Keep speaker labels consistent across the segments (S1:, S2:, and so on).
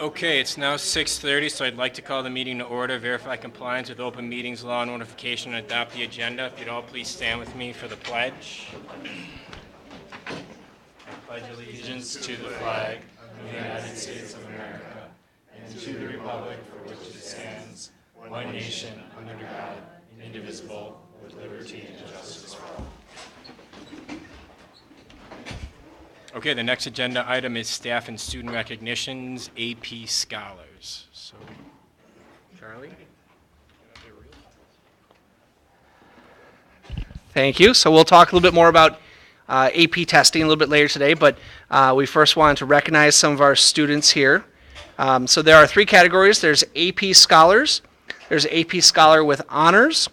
S1: Okay, it's now 6:30, so I'd like to call the meeting to order, verify compliance with open meetings law notification, and adopt the agenda. If you'd all please stand with me for the pledge. I pledge allegiance to the flag of the United States of America and to the republic for which it stands, one nation, under God, indivisible, with liberty and justice for all. Okay, the next agenda item is staff and student recognitions, AP Scholars. So, Charlie?
S2: Thank you. So we'll talk a little bit more about AP testing a little bit later today, but we first wanted to recognize some of our students here. So there are three categories. There's AP Scholars, there's AP Scholar with Honors,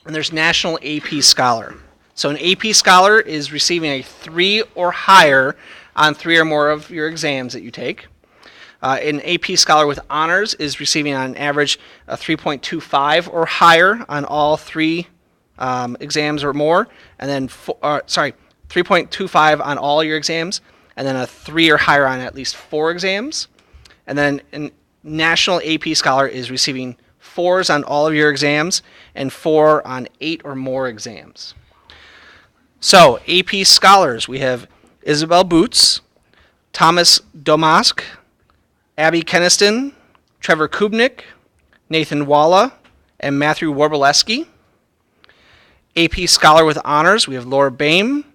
S2: and there's National AP Scholar. So an AP Scholar is receiving a 3 or higher on 3 or more of your exams that you take. An AP Scholar with Honors is receiving on average a 3.25 or higher on all 3 exams or more, and then 3.25 on all your exams, and then a 3 or higher on at least 4 exams. And then a National AP Scholar is receiving 4s on all of your exams and 4 on 8 or more exams. So, AP Scholars, we have Isabel Boots, Thomas Domask, Abby Keniston, Trevor Kubnik, Nathan Walla, and Matthew Warbaleski. AP Scholar with Honors, we have Laura Boehm,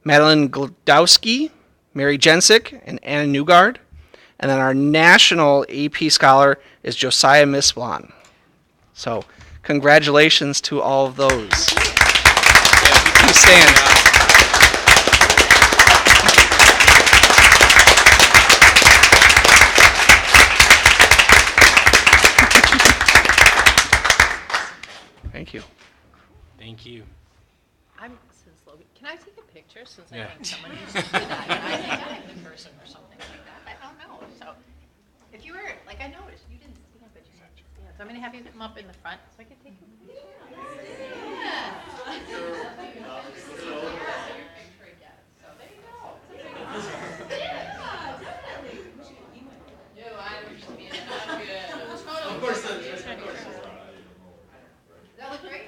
S2: Madeline Glodowski, Mary Jensick, and Anna Newgard. And then our National AP Scholar is Josiah Misblon. So, congratulations to all of those. Please stand. Thank you.
S1: Thank you.
S3: Can I take a picture since
S1: Yeah.
S3: I think someone used to do that? I think I'm the person or something like that. I don't know. So if you were, like I noticed, you didn't stand, but you said, yeah. So I'm going to have you come up in the front so I can take a picture. Yeah. Of course. Does that look great?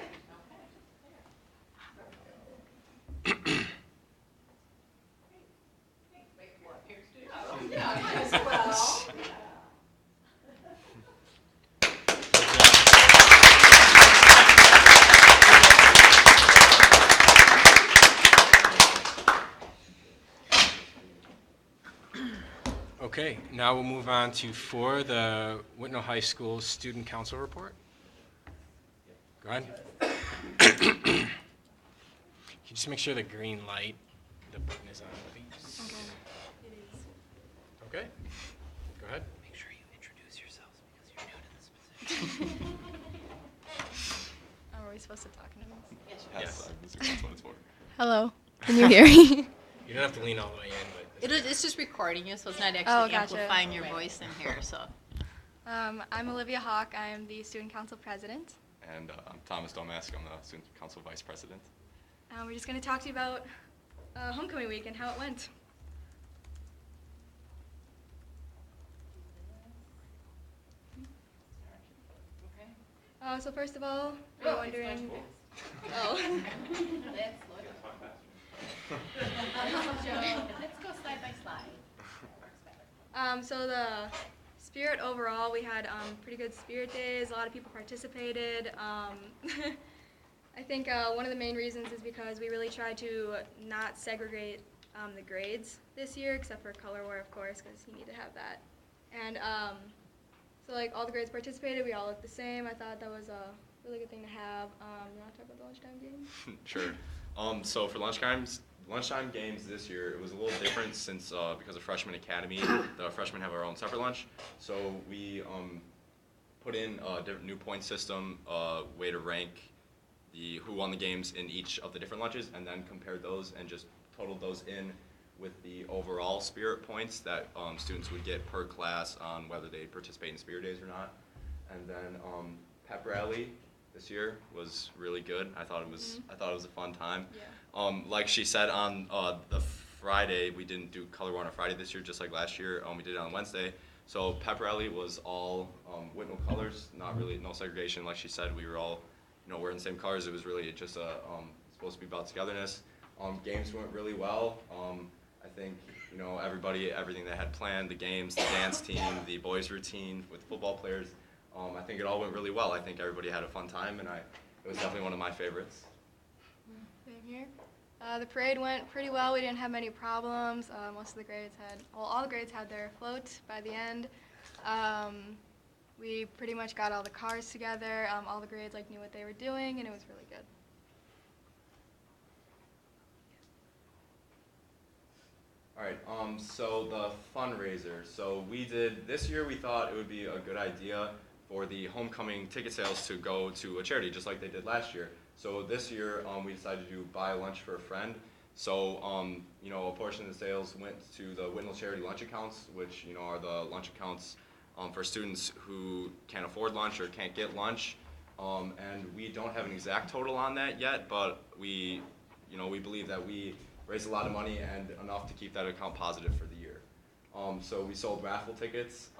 S1: Okay, now we'll move on to 4, the Whitnall High School Student Council Report. Go ahead. Can you just make sure the green light, the button is on, please?
S4: Okay. It is.
S1: Okay, go ahead.
S3: Make sure you introduce yourselves because you're new to this position.
S4: Are we supposed to talk into this?
S1: Yes.
S5: That's what it's for.
S4: Hello. Can you hear me?
S1: You don't have to lean all the way in, but.
S3: It's just recording you, so it's not actually
S4: Gotcha.
S3: amplifying your voice in here. So.
S4: I'm Olivia Hawk. I am the Student Council President.
S5: And I'm Thomas Domask. I'm the Student Council Vice President.
S4: We're just going to talk to you about homecoming week and how it went. So first of all, we're wondering. Oh.
S3: Let's go slide by slide.
S4: So the spirit overall, we had pretty good spirit days. A lot of people participated. I think one of the main reasons is because we really tried to not segregate the grades this year, except for color war, of course, because you need to have that. And so like all the grades participated. We all looked the same. I thought that was a really good thing to have. You want to talk about the lunchtime games?
S5: Sure. So for lunchtime games this year, it was a little different since because of Freshman Academy, the freshmen have our own separate lunch. So we put in a different new point system, way to rank who won the games in each of the different lunches, and then compared those and just totaled those in with the overall spirit points that students would get per class on whether they participate in spirit days or not. And then pep rally this year was really good. I thought it was a fun time.
S4: Yeah.
S5: Like she said on the Friday, we didn't do color war on a Friday this year, just like last year. We did it on Wednesday. So pep rally was all Whitnall colors, not really, no segregation. Like she said, we were all, wearing the same colors. It was really just supposed to be about togetherness. Games went really well. I think, everything they had planned, the games, the dance team, the boys routine with football players, I think it all went really well. I think everybody had a fun time, and it was definitely one of my favorites.
S4: Same here. The parade went pretty well. We didn't have many problems. Most of the grades all the grades had their float by the end. We pretty much got all the cars together. All the grades knew what they were doing, and it was really good.
S5: All right, so the fundraiser. So this year we thought it would be a good idea for the homecoming ticket sales to go to a charity, just like they did last year. So this year we decided to buy lunch for a friend. So, a portion of the sales went to the Whitnall charity lunch accounts, which, are the lunch accounts for students who can't afford lunch or can't get lunch. And we don't have an exact total on that yet, but we believe that we raised a lot of money and enough to keep that account positive for the year. So we sold raffle tickets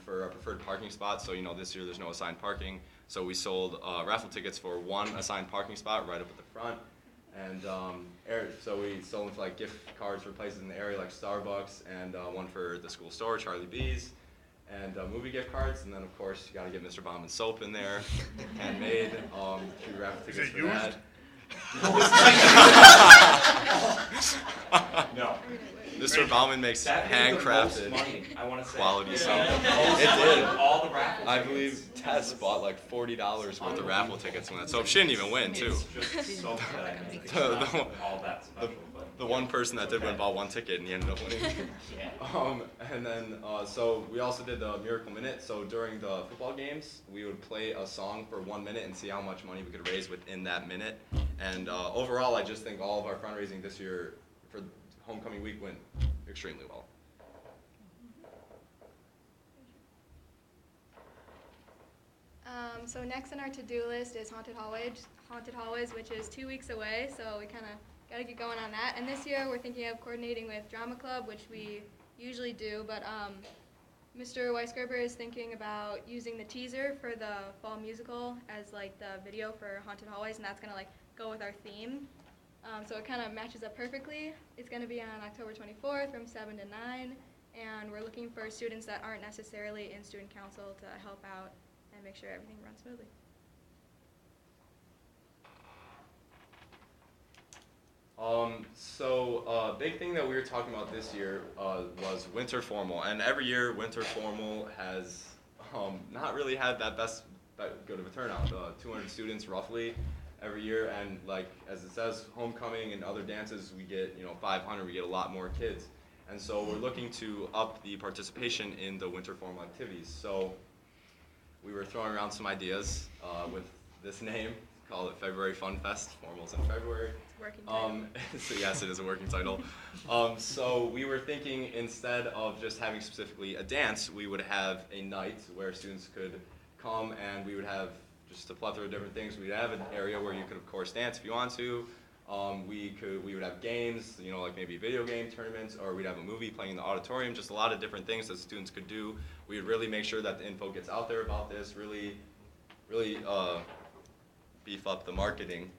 S5: for a preferred parking spot. So, this year there's no assigned parking. So we sold raffle tickets for one assigned parking spot right up at the front. And so we sold them for gift cards for places in the area like Starbucks, and one for the school store, Charlie B's, and movie gift cards. And then, of course, you got to get Mr. Bauman's soap in there, handmade. 2 raffle tickets for that. No. Mr. Bauman makes handcrafted quality soap. It did.
S6: All the raffles.
S5: I believe Tess bought $40 worth of raffle tickets from that soap. She didn't even win, too. The one person that did win bought 1 ticket, and he ended up winning. And then, so we also did the Miracle Minute. So during the football games, we would play a song for 1 minute and see how much money we could raise within that minute. And overall, I just think all of our fundraising this year for homecoming week went extremely well.
S4: So next on our to-do list is Haunted Hallways, which is 2 weeks away, so we kind of got to get going on that. And this year we're thinking of coordinating with Drama Club, which we usually do, but Mr. Weisgerber is thinking about using the teaser for the fall musical as the video for Haunted Hallways, and that's going to go with our theme. So it kind of matches up perfectly. It's going to be on October 24th from 7 to 9, and we're looking for students that aren't necessarily in student council to help out and make sure everything runs smoothly.
S5: So big thing that we were talking about this year was winter formal, and every year winter formal has not really had that good of a turnout. 200 students roughly every year, and as it says, homecoming and other dances, we get 500. We get a lot more kids, and so we're looking to up the participation in the winter formal activities. So we were throwing around some ideas with this name. Call it February Fun Fest. Formals in February.
S4: It's a working title.
S5: So yes, it is a working title. So we were thinking, instead of just having specifically a dance, we would have a night where students could come, and we would have just a plethora of different things. We'd have an area where you could, of course, dance if you want to. We would have games, maybe video game tournaments, or we'd have a movie playing in the auditorium. Just a lot of different things that students could do. We would really make sure that the info gets out there about this. Really beef up the marketing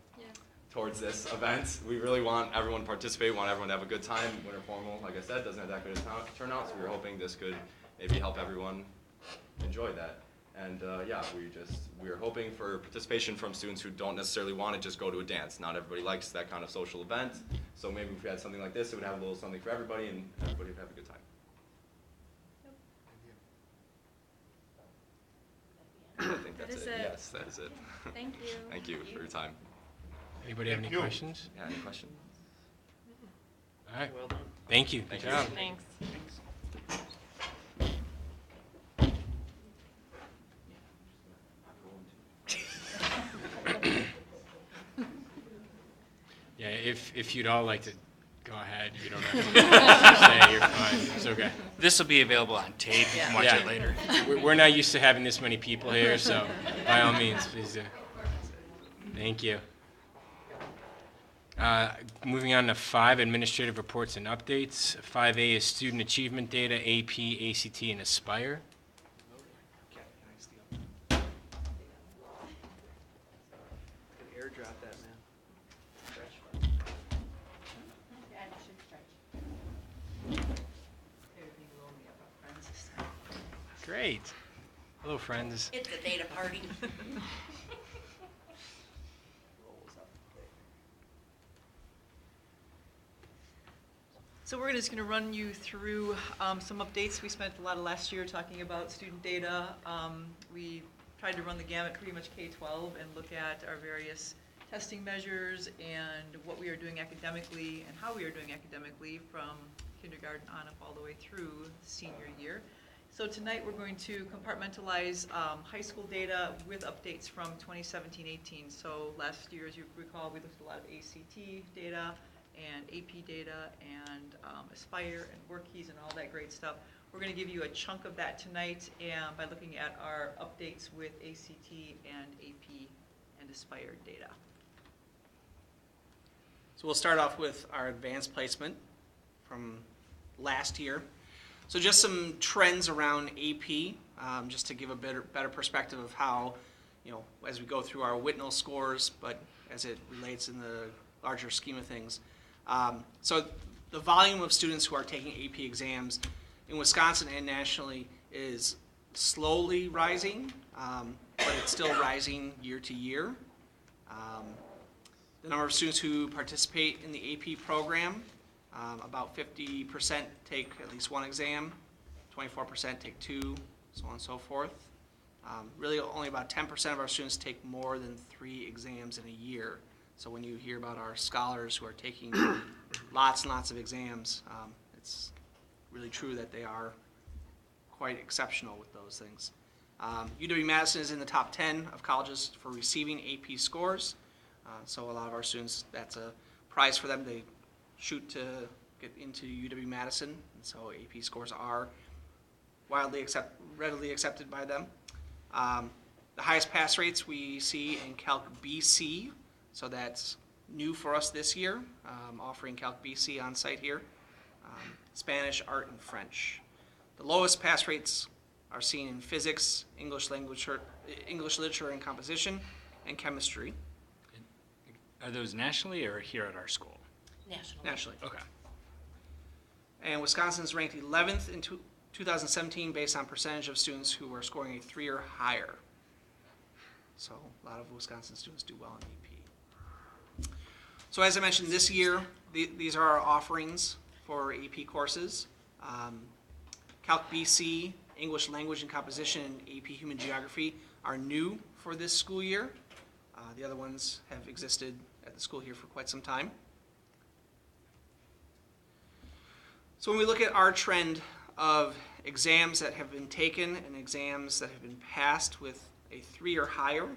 S5: towards this event. We really want everyone to participate, want everyone to have a good time. Winter formal, like I said, doesn't have that good a turnout, so we were hoping this could maybe help everyone enjoy that. And we were hoping for participation from students who don't necessarily want to just go to a dance. Not everybody likes that kind of social event, so maybe if we had something like this, it would have a little something for everybody, and everybody would have a good time. I think that's it. Yes, that is it.
S4: Thank you.
S5: Thank you for your time.
S1: Anybody have any questions?
S5: Yeah, any questions?
S1: All right. Well done. Thank you. Good job.
S7: Thanks.
S1: Yeah, if you'd all like to go ahead, you don't have to stay. You're fine. It's okay.
S8: This will be available on tape. You can watch it later.
S1: We're not used to having this many people here, so by all means, please do. Thank you. Moving on to 5, administrative reports and updates. 5A is student achievement data, AP, ACT, and Aspire.
S2: Airdrop that, man.
S3: Yeah, you should stretch.
S1: Great. Hello, friends.
S6: It's a data party.
S7: So we're just going to run you through some updates. We spent a lot of last year talking about student data. We tried to run the gamut pretty much K-12 and look at our various testing measures and what we are doing academically and how we are doing academically from kindergarten on up all the way through senior year. So tonight we're going to compartmentalize high school data with updates from 2017-18. So last year, as you recall, we looked at a lot of ACT data and AP data and Aspire and work keys and all that great stuff. We're going to give you a chunk of that tonight and by looking at our updates with ACT and AP and Aspire data.
S2: So we'll start off with our advanced placement from last year. So just some trends around AP, just to give a better perspective of how, as we go through our Whitnall scores, but as it relates in the larger scheme of things. So the volume of students who are taking AP exams in Wisconsin and nationally is slowly rising, but it's still rising year to year. The number of students who participate in the AP program, about 50% take at least one exam, 24% take 2, so on and so forth. Really only about 10% of our students take more than 3 exams in a year. So when you hear about our scholars who are taking lots and lots of exams, it's really true that they are quite exceptional with those things. UW-Madison is in the top 10 of colleges for receiving AP scores. So a lot of our students, that's a prize for them. They shoot to get into UW-Madison, and so AP scores are readily accepted by them. The highest pass rates we see in Calc BC, so that's new for us this year, offering Calc BC on site here. Spanish, art, and French. The lowest pass rates are seen in physics, English literature and composition, and chemistry.
S8: Are those nationally or here at our school?
S2: Nationally.
S8: Okay.
S2: And Wisconsin's ranked 11th in 2017 based on percentage of students who are scoring a 3 or higher. So a lot of Wisconsin students do well in AP. So as I mentioned, this year, these are our offerings for AP courses. Calc BC, English Language and Composition, and AP Human Geography are new for this school year. The other ones have existed at the school here for quite some time. So when we look at our trend of exams that have been taken and exams that have been passed with a 3 or higher,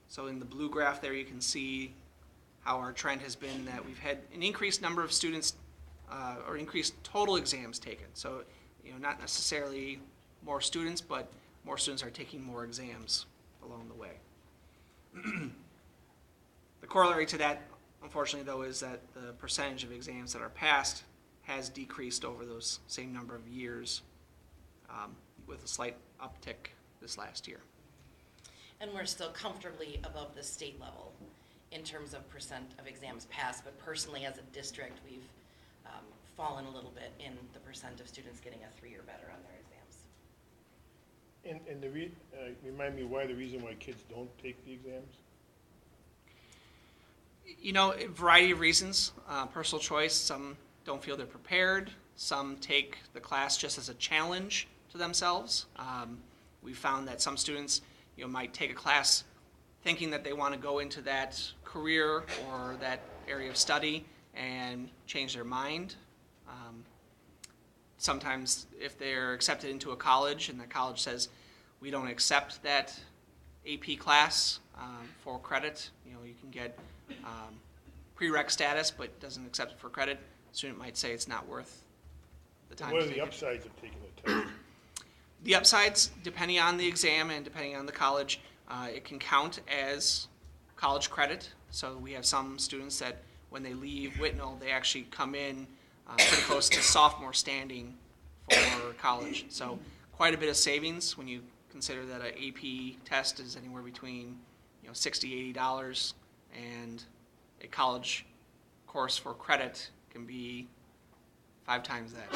S2: so in the blue graph there you can see how our trend has been that we've had an increased number of students or increased total exams taken. So not necessarily more students, but more students are taking more exams along the way. The corollary to that, unfortunately, though, is that the percentage of exams that are passed has decreased over those same number of years, with a slight uptick this last year.
S6: And we're still comfortably above the state level in terms of percent of exams passed, but personally as a district, we've fallen a little bit in the percent of students getting a 3 or better on their exams.
S9: And remind me why the reason why kids don't take the exams?
S2: A variety of reasons. Personal choice. Some don't feel they're prepared. Some take the class just as a challenge to themselves. We found that some students, might take a class thinking that they want to go into that career or that area of study and change their mind. Sometimes if they're accepted into a college and the college says, we don't accept that AP class for credit, you can get prereq status but doesn't accept it for credit, the student might say it's not worth the time.
S9: What are the upsides of taking the test?
S2: The upsides, depending on the exam and depending on the college, it can count as college credit. So we have some students that when they leave Whitnall, they actually come in pretty close to sophomore standing for college. So quite a bit of savings when you consider that an AP test is anywhere between $60, $80, and a college course for credit can be 5 times that.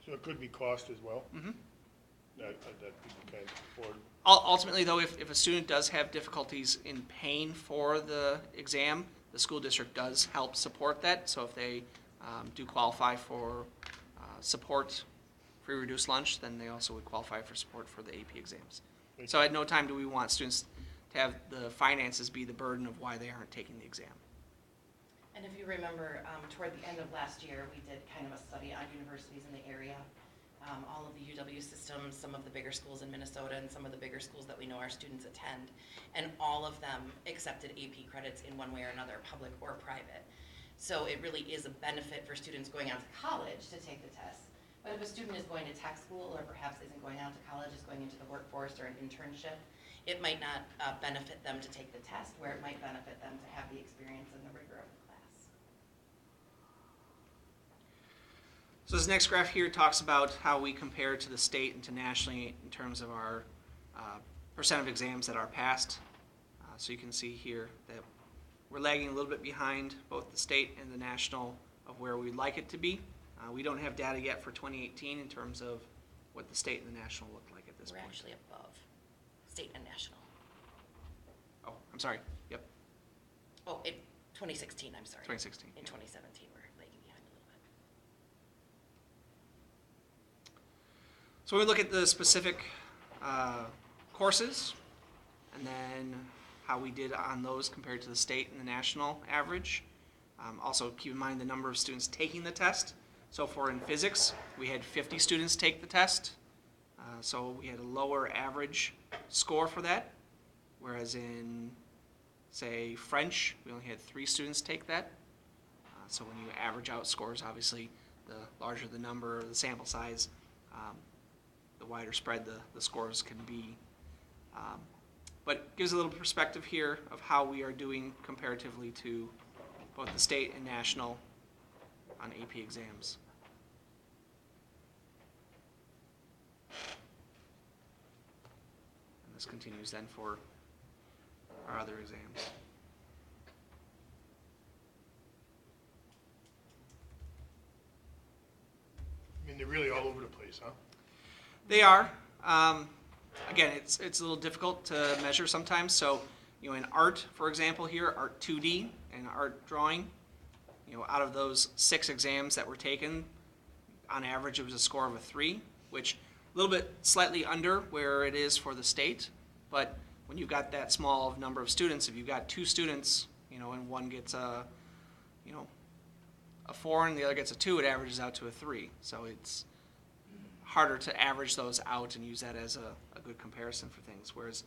S9: So it could be cost as well?
S2: Mm-hmm.
S9: That people can't afford.
S2: Ultimately, though, if a student does have difficulties in paying for the exam, the school district does help support that. So if they do qualify for support, free reduced lunch, then they also would qualify for support for the AP exams. So at no time do we want students to have the finances be the burden of why they aren't taking the exam.
S6: And if you remember, toward the end of last year, we did kind of a study on universities in the area. All of the UW systems, some of the bigger schools in Minnesota, and some of the bigger schools that we know our students attend. And all of them accepted AP credits in one way or another, public or private. So it really is a benefit for students going out to college to take the test. But if a student is going to tech school or perhaps isn't going out to college, is going into the workforce or an internship, it might not benefit them to take the test, where it might benefit them to have the experience and the rigor of the class.
S2: So this next graph here talks about how we compare to the state and to nationally in terms of our percent of exams that are passed. So you can see here that we're lagging a little bit behind both the state and the national of where we'd like it to be. We don't have data yet for 2018 in terms of what the state and the national look like at this
S6: We're
S2: point.
S6: actually above state and national.
S2: Oh, I'm sorry. Yep,
S6: Oh, in 2016, I'm sorry.
S2: 2016.
S6: In 2017, we're lagging behind a little bit.
S2: So we look at the specific courses and then how we did on those compared to the state and the national average. Also keep in mind the number of students taking the test. So for in physics, we had 50 students take the test. So we had a lower average score for that. Whereas in, say, French, we only had 3 students take that. So when you average out scores, obviously, the larger the number, or the sample size, the wider spread the scores can be. But it gives a little perspective here of how we are doing comparatively to both the state and national on AP exams. And this continues then for our other exams.
S9: I mean, they're really all over the place, huh?
S2: They are. Again, it's a little difficult to measure sometimes. So, in art, for example, here, art 2D and art drawing, out of those 6 exams that were taken, on average it was a score of a 3, which a little bit slightly under where it is for the state. But when you've got that small of number of students, if you've got 2 students, and one gets a 4 and the other gets a 2, it averages out to a 3. So it's harder to average those out and use that as a good comparison for things. Whereas,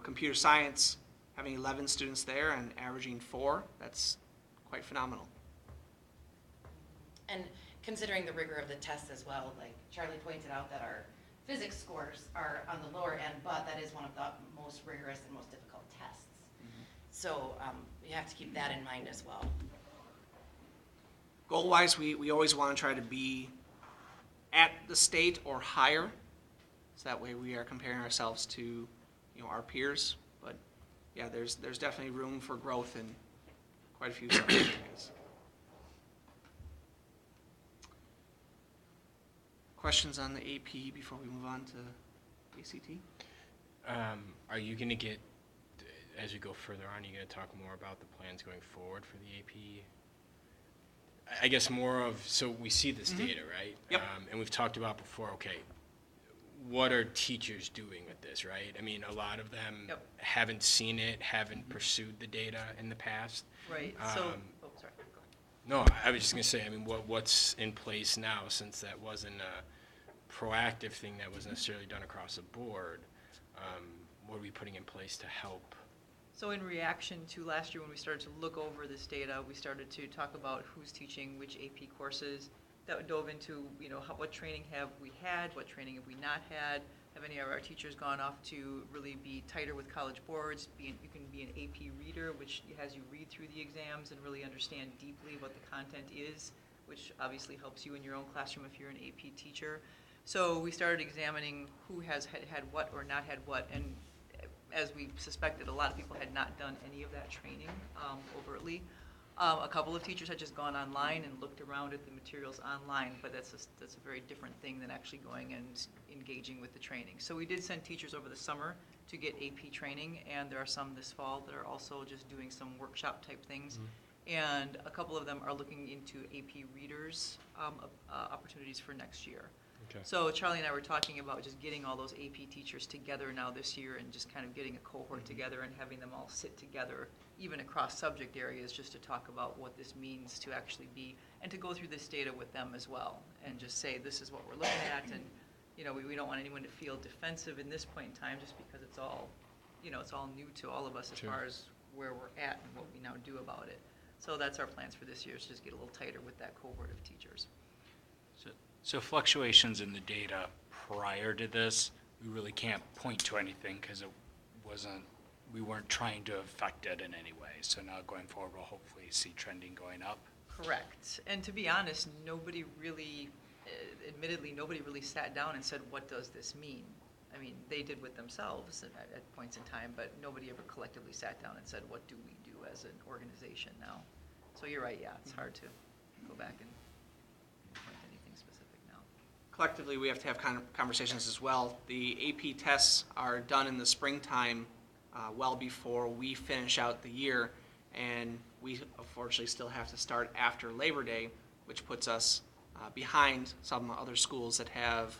S2: computer science, having 11 students there and averaging 4, that's quite phenomenal.
S6: And considering the rigor of the test as well, like Charlie pointed out that our physics scores are on the lower end, but that is one of the most rigorous and most difficult tests. Mm-hmm. So you have to keep that in mind as well.
S2: Goal-wise, we always want to try to be at the state or higher, so that way we are comparing ourselves to our peers. But yeah, there's definitely room for growth in quite a few subject areas. Questions on the AP before we move on to ACT?
S1: Are you going to get, as we go further on, are you going to talk more about the plans going forward for the AP? I guess more of, so we see this data, right?
S2: Yep.
S1: And we've talked about before, okay, what are teachers doing with this, right? I mean, a lot of them
S7: Yep.
S1: haven't seen it, haven't pursued the data in the past.
S7: Right, so,
S1: Um,
S7: sorry, go ahead.
S1: No, I was just going to say, I mean, what's in place now, since that wasn't a proactive thing that was necessarily done across the board? What are we putting in place to help?
S7: So in reaction to last year when we started to look over this data, we started to talk about who's teaching which AP courses. That dove into, what training have we had, what training have we not had, Have any of our teachers gone off to really be tighter with College Boards? You can be an AP reader, which has you read through the exams and really understand deeply what the content is, which obviously helps you in your own classroom if you're an AP teacher. So we started examining who has had what or not had what, and as we suspected, a lot of people had not done any of that training overtly. A couple of teachers had just gone online and looked around at the materials online, but that's a very different thing than actually going and engaging with the training. So we did send teachers over the summer to get AP training, and there are some this fall that are also just doing some workshop type things. And a couple of them are looking into AP readers opportunities for next year.
S1: Okay.
S7: So Charlie and I were talking about just getting all those AP teachers together now this year and just kind of getting a cohort together and having them all sit together, even across subject areas, just to talk about what this means to actually be, and to go through this data with them as well, and just say, this is what we're looking at, and, you know, we don't want anyone to feel defensive in this point in time, just because it's all, you know, it's all new to all of us as
S1: Sure.
S7: far as where we're at and what we now do about it. So that's our plans for this year, is just get a little tighter with that cohort of teachers.
S8: So fluctuations in the data prior to this, we really can't point to anything because we weren't trying to affect it in any way. So now going forward, we'll hopefully see trending going up.
S7: Correct. And to be honest, nobody really, admittedly, nobody really sat down and said, what does this mean? I mean, they did with themselves at points in time, but nobody ever collectively sat down and said, what do we do as an organization now? So you're right, yeah, it's hard to go back and point to anything specific now.
S2: Collectively, we have to have conversations as well. The AP tests are done in the springtime, well before we finish out the year, and we unfortunately still have to start after Labor Day, which puts us behind some other schools that have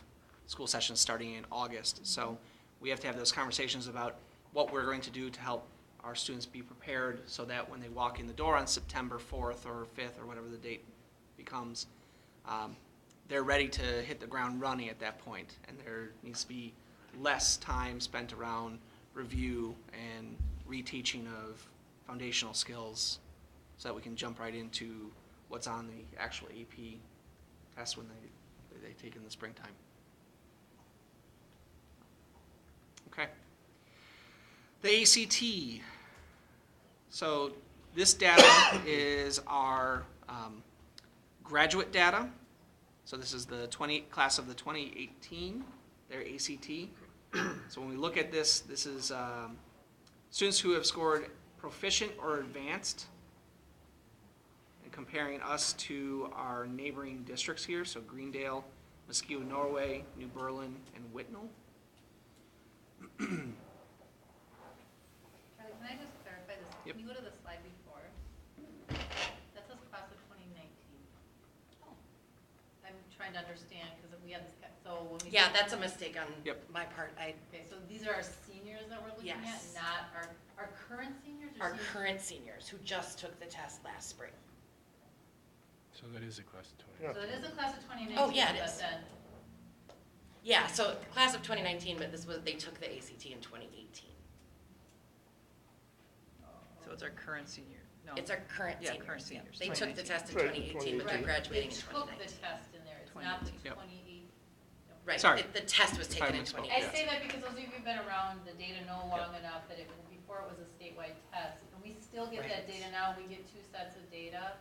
S2: school sessions starting in August. So we have to have those conversations about what we're going to do to help our students be prepared so that when they walk in the door on September 4th or 5th or whatever the date becomes, they're ready to hit the ground running at that point, and there needs to be less time spent around review and reteaching of foundational skills so that we can jump right into what's on the actual AP test when they take in the springtime. Okay. The ACT. So this data is our graduate data. So this is the class of the 2018, their ACT. So when we look at this, this is students who have scored proficient or advanced, and comparing us to our neighboring districts here, so Greendale, Muskegon, Norway, New Berlin, and Whitnall.
S3: Charlie, can I just clarify this?
S2: Yep.
S3: Can you go to the slide before? That says class of 2019. Oh. I'm trying to understand, because we had this, so when we.
S6: Yeah, that's a mistake on
S2: Yep.
S6: my part.
S3: Okay, so these are our seniors that we're looking at,
S6: Yes.
S3: not our current seniors? Or
S6: Our
S3: seniors?
S6: current seniors who just took the test last spring.
S1: So that is a class of 20.
S9: Yeah.
S3: So it is a class of 2019.
S6: Oh, yeah, it
S3: but
S6: is.
S3: then,
S6: Yeah, so class of 2019, but they took the ACT in 2018.
S7: So it's our current senior, no.
S6: It's our current
S7: Yeah,
S6: seniors.
S7: current
S6: yeah.
S7: seniors,
S6: They took the
S7: 2019.
S6: test in
S9: Right,
S6: 2018, but they're
S9: 2018.
S6: graduating in
S3: they took the
S6: 2019.
S3: test in there, it's not the
S7: 2018.
S3: 28.
S6: Right,
S2: Sorry.
S6: the test was
S2: If I
S6: taken in
S2: misspoke.
S6: 2018.
S3: I say that because those of you who've been around the data know long enough that before it was a statewide test, and we still get that
S6: Right.
S3: data now, we get 2 sets of data.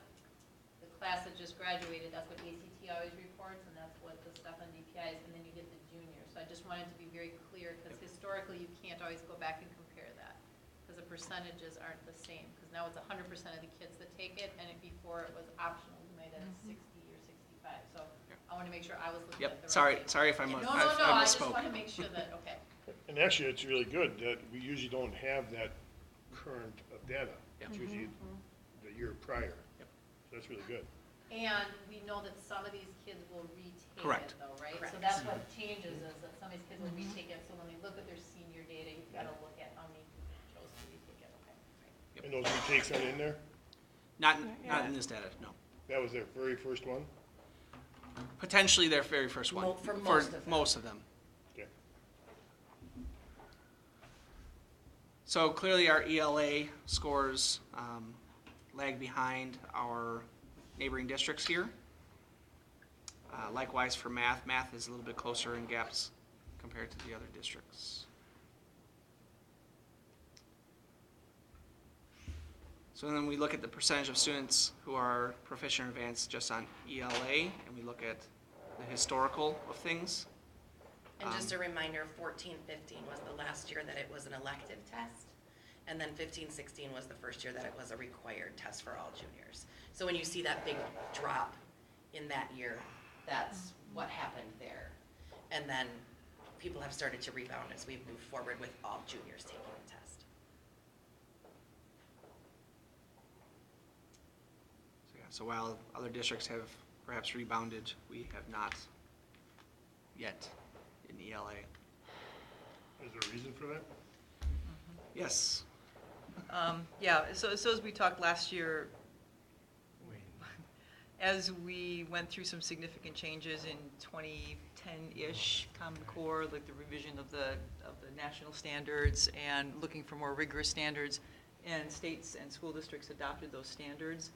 S3: The class that just graduated, that's what ACT always reports, and that's what the stuff on DPI is, and then you get the junior. So I just wanted to be very clear, because historically, you can't always go back and compare that, because the percentages aren't the same, because now it's 100% of the kids that take it, and before it was optional, you might have 60 or 65. So I want to make sure I was looking at the right data.
S2: Sorry if I
S3: No,
S2: misspoke.
S3: I just want to make sure that, okay.
S9: And actually, it's really good that we usually don't have that current of data. It's usually the year prior.
S2: Yep.
S9: So that's really good.
S3: And we know that some of these kids will retake
S2: Correct.
S3: it though, right? So
S6: Correct.
S3: that's what changes is that some of these kids will retake it, so when we look at their senior data, you've got to look at how many chose to retake it, okay? Great.
S9: And those retakes aren't in there?
S2: Not in this data, no.
S9: That was their very first one?
S2: Potentially their very first one.
S6: For most of them.
S2: most of them.
S9: Okay.
S2: So clearly our ELA scores lag behind our neighboring districts here. Likewise for math. Math is a little bit closer in gaps compared to the other districts. So then we look at the percentage of students who are proficient or advanced just on ELA, and we look at the historical of things.
S6: And just a reminder, 14-15 was the last year that it was an elective test. And then 15-16 was the first year that it was a required test for all juniors. So when you see that big drop in that year, that's what happened there. And then people have started to rebound as we've moved forward with all juniors taking the test.
S2: So yeah, so while other districts have perhaps rebounded, we have not yet in ELA.
S9: Is there a reason for that?
S2: Yes.
S7: Yeah, so as we talked last year, as we went through some significant changes in 2010-ish, Common Core, like the revision of the national standards and looking for more rigorous standards, and states and school districts adopted those standards,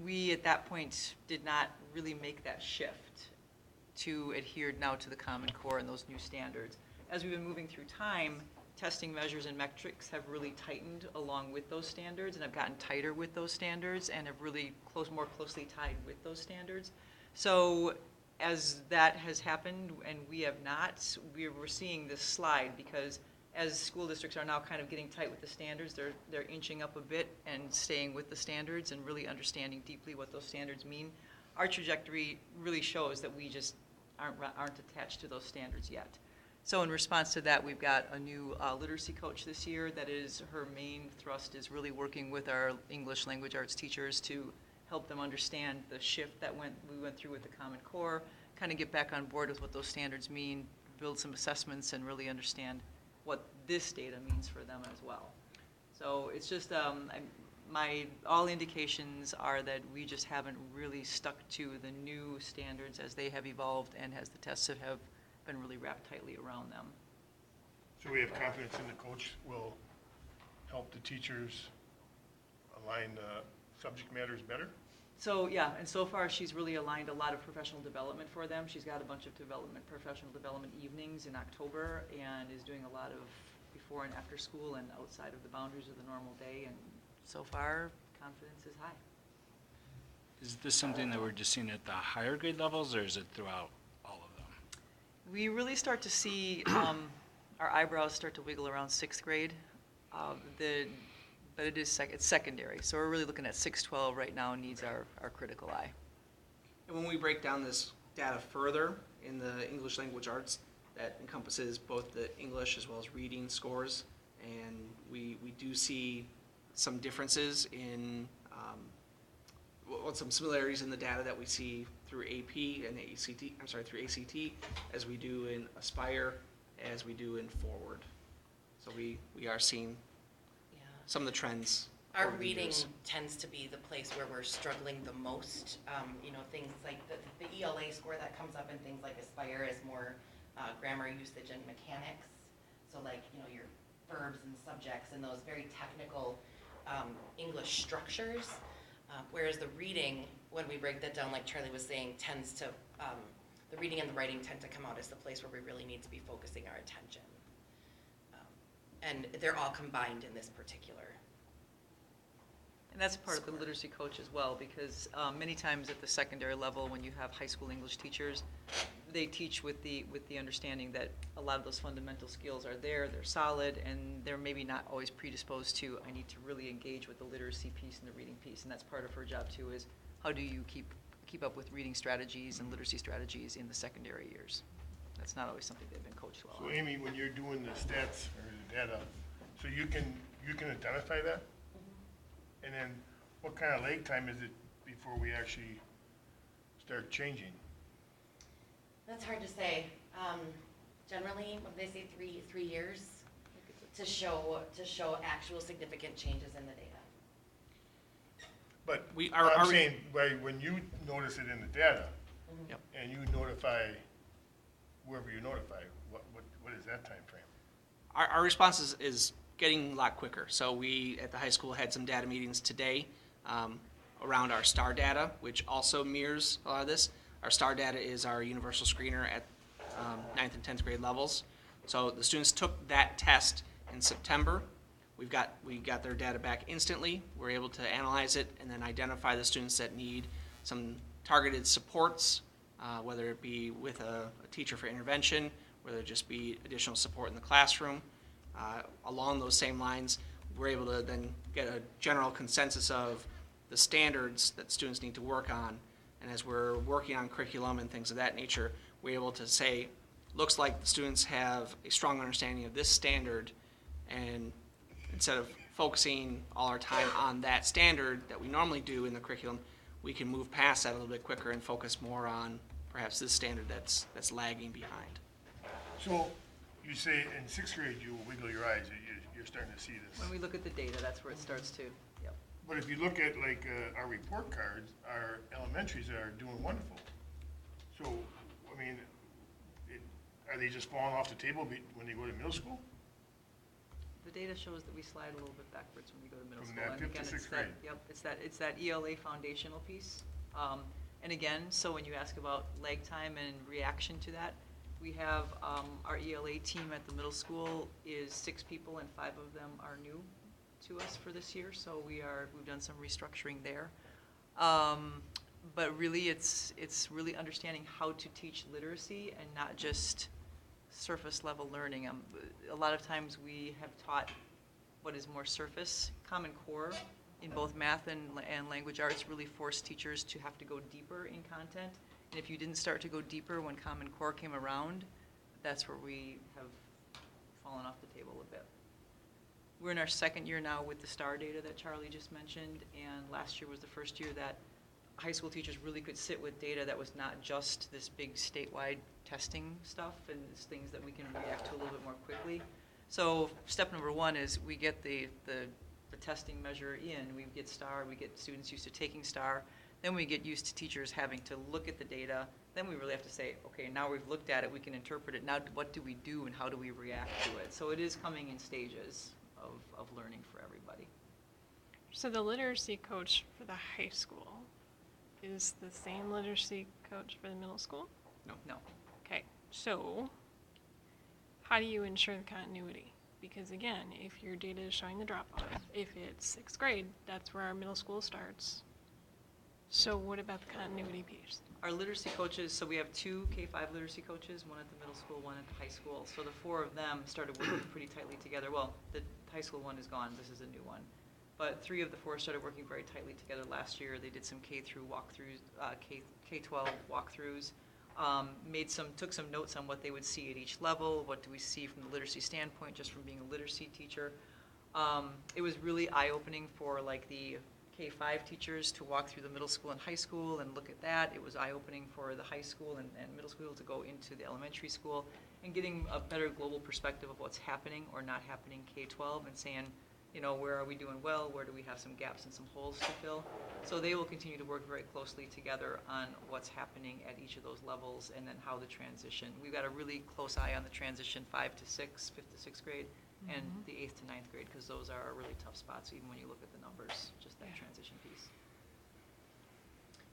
S7: we at that point did not really make that shift to adhere now to the Common Core and those new standards. As we've been moving through time, testing measures and metrics have really tightened along with those standards and have gotten tighter with those standards and have really more closely tied with those standards. So as that has happened and we have not, we're seeing this slide because as school districts are now kind of getting tight with the standards, they're inching up a bit and staying with the standards and really understanding deeply what those standards mean. Our trajectory really shows that we just aren't attached to those standards yet. So in response to that, we've got a new literacy coach this year that is, her main thrust is really working with our English language arts teachers to help them understand the shift that we went through with the Common Core, kind of get back on board with what those standards mean, build some assessments, and really understand what this data means for them as well. So it's just, all indications are that we just haven't really stuck to the new standards as they have evolved and as the tests have been really wrapped tightly around them.
S9: So we have confidence in the coach will help the teachers align the subject matters better?
S7: So yeah, and so far she's really aligned a lot of professional development for them. She's got a bunch of professional development evenings in October and is doing a lot of before and after school and outside of the boundaries of the normal day, and so far confidence is high.
S8: Is this something that we're just seeing at the higher grade levels, or is it throughout all of them?
S7: We really start to see our eyebrows start to wiggle around 6th grade, but it's secondary. So we're really looking at 6-12 right now needs our critical eye.
S2: And when we break down this data further in the English language arts, that encompasses both the English as well as reading scores, and we do see some differences in, some similarities in the data that we see through AP and through ACT, as we do in Aspire, as we do in Forward. So we are seeing some of the trends.
S6: Our
S2: over the
S6: reading
S2: years.
S6: tends to be the place where we're struggling the most. Things like the ELA score that comes up in things like Aspire is more grammar usage and mechanics. So your verbs and subjects and those very technical English structures. Whereas the reading, when we break that down, like Charlie was saying, tends to, the reading and the writing tend to come out as the place where we really need to be focusing our attention. And they're all combined in this particular.
S7: And that's part of the literacy coach as well, because many times at the secondary level, when you have high school English teachers, they teach with the understanding that a lot of those fundamental skills are there, they're solid, and they're maybe not always predisposed to, I need to really engage with the literacy piece and the reading piece, and that's part of her job too, is how do you keep up with reading strategies and literacy strategies in the secondary years? That's not always something they've been coached well
S9: So
S7: on.
S9: Amy, when you're doing the stats or the data, so you can identify that? And then what kind of lag time is it before we actually start changing?
S6: That's hard to say. Generally, when they say three years to show actual significant changes in the data.
S9: But
S2: are
S9: I'm
S2: we-
S9: saying, when you notice it in the data,
S2: Yep.
S9: and you notify whoever you notify, what is that time frame?
S2: Our response is getting a lot quicker. So we, at the high school, had some data meetings today around our STAR data, which also mirrors a lot of this. Our STAR data is our universal screener at 9th and 10th grade levels. So the students took that test in September. We got their data back instantly. We're able to analyze it and then identify the students that need some targeted supports, whether it be with a teacher for intervention, whether it just be additional support in the classroom. Along those same lines, we're able to then get a general consensus of the standards that students need to work on. And as we're working on curriculum and things of that nature, we're able to say, looks like the students have a strong understanding of this standard, and instead of focusing all our time on that standard that we normally do in the curriculum, we can move past that a little bit quicker and focus more on perhaps this standard that's lagging behind.
S9: So you say in 6th grade you will wiggle your eyes, you're starting to see this.
S7: When we look at the data, that's where it starts to, yep.
S9: But if you look at like our report cards, our elementaries are doing wonderful. So, I mean, are they just falling off the table when they go to middle school?
S7: The data shows that we slide a little bit backwards when we go to middle
S9: From
S7: school.
S9: that
S7: And
S9: fifth to
S7: again,
S9: sixth
S7: it's that,
S9: grade.
S7: yep, it's that ELA foundational piece. And again, so when you ask about lag time and reaction to that, we have our ELA team at the middle school is 6 people and 5 of them are new to us for this year. So we've done some restructuring there. But really it's really understanding how to teach literacy and not just surface level learning. A lot of times we have taught what is more surface. Common Core in both math and language arts really force teachers to have to go deeper in content. And if you didn't start to go deeper when Common Core came around, that's where we have fallen off the table a bit. We're in our 2nd year now with the STAR data that Charlie just mentioned, and last year was the first year that high school teachers really could sit with data that was not just this big statewide testing stuff and it's things that we can react to a little bit more quickly. So step number 1 is we get the testing measure in, we get STAR, we get students used to taking STAR, then we get used to teachers having to look at the data, then we really have to say, okay, now we've looked at it, we can interpret it, now what do we do and how do we react to it? So it is coming in stages of learning for everybody.
S10: So the literacy coach for the high school is the same literacy coach for the middle school?
S7: No.
S10: Okay, so how do you ensure the continuity? Because again, if your data is showing the drop-off, if it's 6th grade, that's where our middle school starts. So what about the continuity piece?
S7: Our literacy coaches, so we have 2 K-5 literacy coaches, one at the middle school, one at the high school. So the 4 of them started working pretty tightly together. Well, the high school one is gone, this is a new one. But 3 of the 4 started working very tightly together last year. They did some K-through walkthroughs, K-12 walkthroughs, took some notes on what they would see at each level, what do we see from the literacy standpoint, just from being a literacy teacher. It was really eye-opening for like the K-5 teachers to walk through the middle school and high school and look at that. It was eye-opening for the high school and middle school to go into the elementary school and getting a better global perspective of what's happening or not happening K-12 and saying, you know, where are we doing well, where do we have some gaps and some holes to fill. So they will continue to work very closely together on what's happening at each of those levels and then how the transition. We've got a really close eye on the transition 5 to 6, 5th to 6th grade, and the 8th to 9th grade, because those are really tough spots even when you look at the numbers, just that transition piece.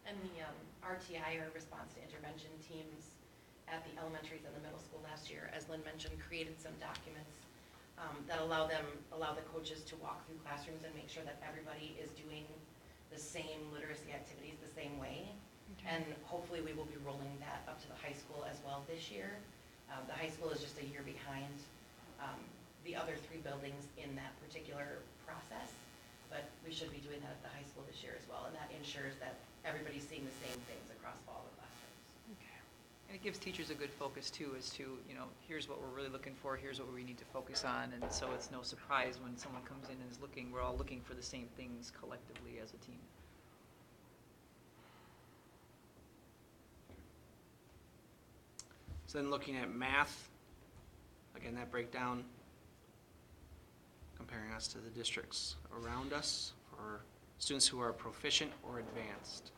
S6: And the RTI, or response to intervention teams at the elementaries and the middle school last year, as Lynn mentioned, created some documents that allow the coaches to walk through classrooms and make sure that everybody is doing the same literacy activities the same way. Okay. And hopefully we will be rolling that up to the high school as well this year. The high school is just a year behind the other 3 buildings in that particular process, but we should be doing that at the high school this year as well, and that ensures that everybody's seeing the same things across all the classrooms.
S10: Okay.
S7: And it gives teachers a good focus too, as to, you know, here's what we're really looking for, here's what we need to focus on, and so it's no surprise when someone comes in and is looking, we're all looking for the same things collectively as a team.
S2: So then looking at math, again, that breakdown, comparing us to the districts around us for students who are proficient or advanced.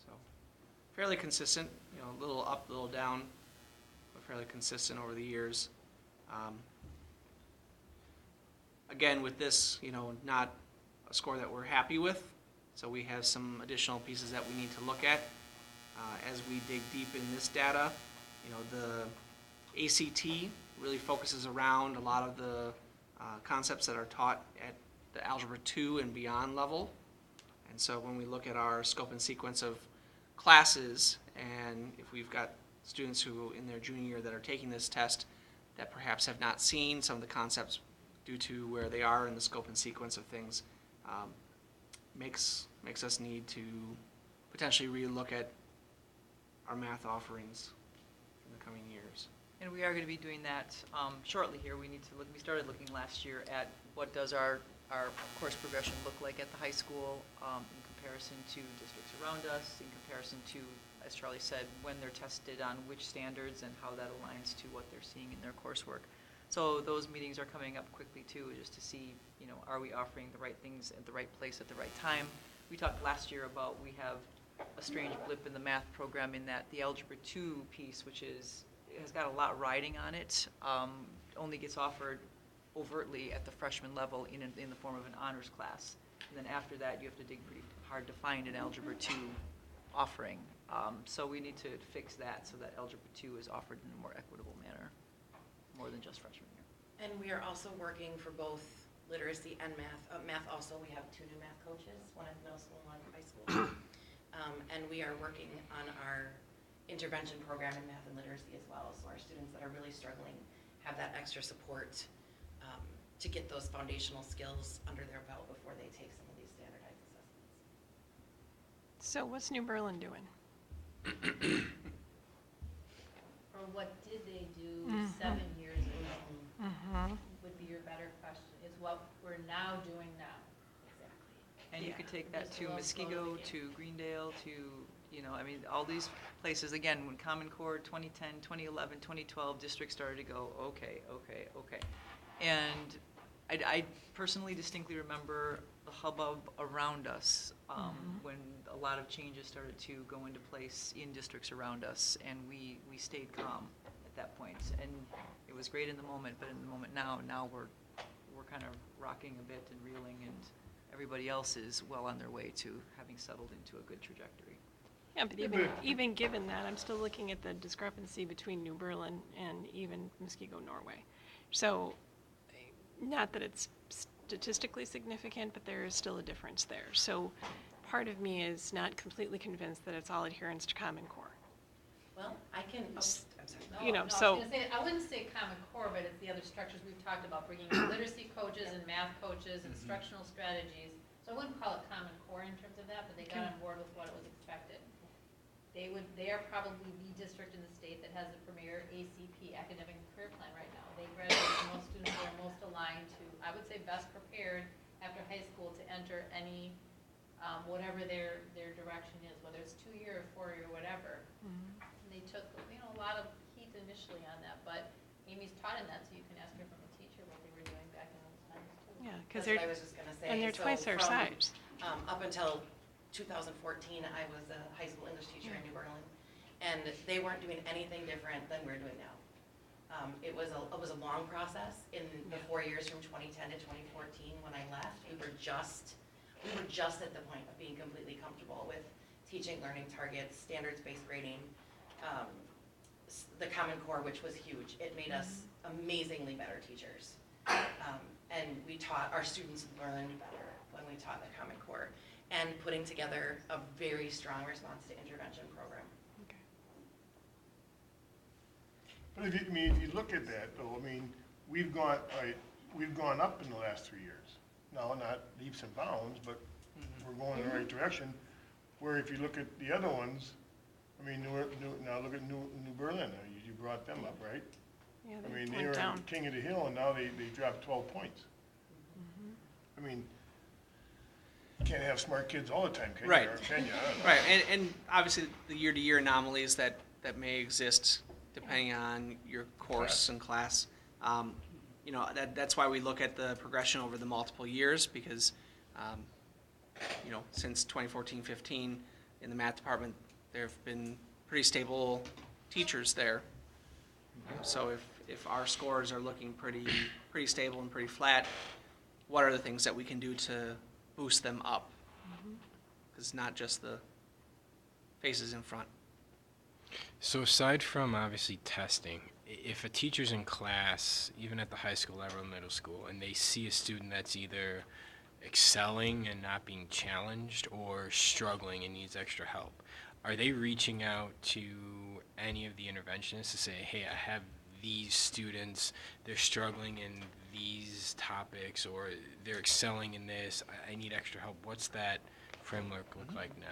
S2: So fairly consistent, you know, a little up, a little down, but fairly consistent over the years. Again, with this, you know, not a score that we're happy with, so we have some additional pieces that we need to look at. as we dig deep in this data. You know, the ACT really focuses around a lot of the concepts that are taught at the Algebra 2 and beyond level. And so when we look at our scope and sequence of classes, and if we've got students who in their junior year that are taking this test that perhaps have not seen some of the concepts due to where they are in the scope and sequence of things, makes us need to potentially relook at our math offerings in the coming years.
S7: And we are going to be doing that shortly here. We need to look, we started looking last year at what does our course progression look like at the high school in comparison to districts around us, in comparison to, as Charlie said, when they're tested on which standards and how that aligns to what they're seeing in their coursework. So those meetings are coming up quickly too, just to see, you know, are we offering the right things at the right place at the right time? We talked last year about we have a strange blip in the math program in that the Algebra 2 piece, which has got a lot riding on it, only gets offered overtly at the freshman level in the form of an honors class. And then after that, you have to dig pretty hard to find an Algebra 2 offering. So we need to fix that so that Algebra 2 is offered in a more equitable manner, more than just freshman year.
S6: And we are also working for both literacy and math. Math also, we have 2 new math coaches, one at middle school and one at high school. And we are working on our intervention program in math and literacy as well. So our students that are really struggling have that extra support to get those foundational skills under their belt before they take some of these standardized assessments.
S10: So what's New Berlin doing?
S3: Or what did they do 7 years ago? Would be your better question, is what we're now doing now. Exactly.
S7: And you could take that
S3: Just a
S7: to
S3: little slow
S7: Muskego,
S3: to
S7: to Greendale, to, you know, I mean, all these places, again, when Common Core 2010, 2011, 2012, districts started to go, okay. And I personally distinctly remember the hubbub around us when a lot of changes started to go into place in districts around us, and we stayed calm at that point. And it was great in the moment, but in the moment now we're kind of rocking a bit and reeling, and everybody else is well on their way to having settled into a good trajectory.
S10: Yeah, but even given that, I'm still looking at the discrepancy between New Berlin and even Muskego, Norway. So, not that it's statistically significant, but there is still a difference there. So, part of me is not completely convinced that it's all adherence to Common Core.
S6: Well, I can, I'm sorry.
S10: You know,
S3: No,
S10: so-
S3: I wouldn't say Common Core, but it's the other structures we've talked about, bringing in literacy coaches and math coaches, instructional strategies. So I wouldn't call it Common Core in terms of that, but they got on board with what it was expected. They are probably the district in the state that has the premier ACP, academic and career plan right now. They graduate the most students that are most aligned to, I would say, best prepared after high school to enter any, whatever their direction is, whether it's 2-year or 4-year, whatever. And they took, a lot of heat initially on that, but Amy's taught in that, so you can ask her from a teacher what they were doing back in those times too.
S10: Yeah, because
S6: That's what I was just gonna say.
S10: and they're
S6: So
S10: twice our
S6: from,
S10: size.
S6: Up until 2014, I was a high school English teacher in New Berlin, and they weren't doing anything different than we're doing now. It was a long process. In the 4 years from 2010 to 2014, when I left, we were just at the point of being completely comfortable with teaching learning targets, standards-based grading, the Common Core, which was huge. It made us amazingly better teachers. And our students learned better when we taught the Common Core, and putting together a very strong response to intervention program.
S9: But if you look at that though, I mean, we've gone up in the last 3 years. No, not leaps and bounds, but we're going in the right direction. Where if you look at the other ones, I mean, now look at New Berlin. You brought them up, right?
S10: Yeah,
S9: I
S10: they
S9: mean, they
S10: went
S9: were
S10: down.
S9: king of the hill, and now they dropped 12 points. I mean, you can't have smart kids all the time, can you?
S2: Right.
S9: Or can you? I don't know.
S2: Right, and obviously the year-to-year anomalies that may exist depending on your course and class. You know, that's why we look at the progression over the multiple years, because, you know, since 2014-15 in the math department, there have been pretty stable teachers there. So if our scores are looking pretty stable and pretty flat, what are the things that we can do to boost them up? Because not just the faces in front.
S1: So aside from obviously testing, if a teacher's in class, even at the high school level or middle school, and they see a student that's either excelling and not being challenged or struggling and needs extra help, are they reaching out to any of the interventionists to say, hey, I have these students, they're struggling in these topics, or they're excelling in this, I need extra help? What's that framework look like now?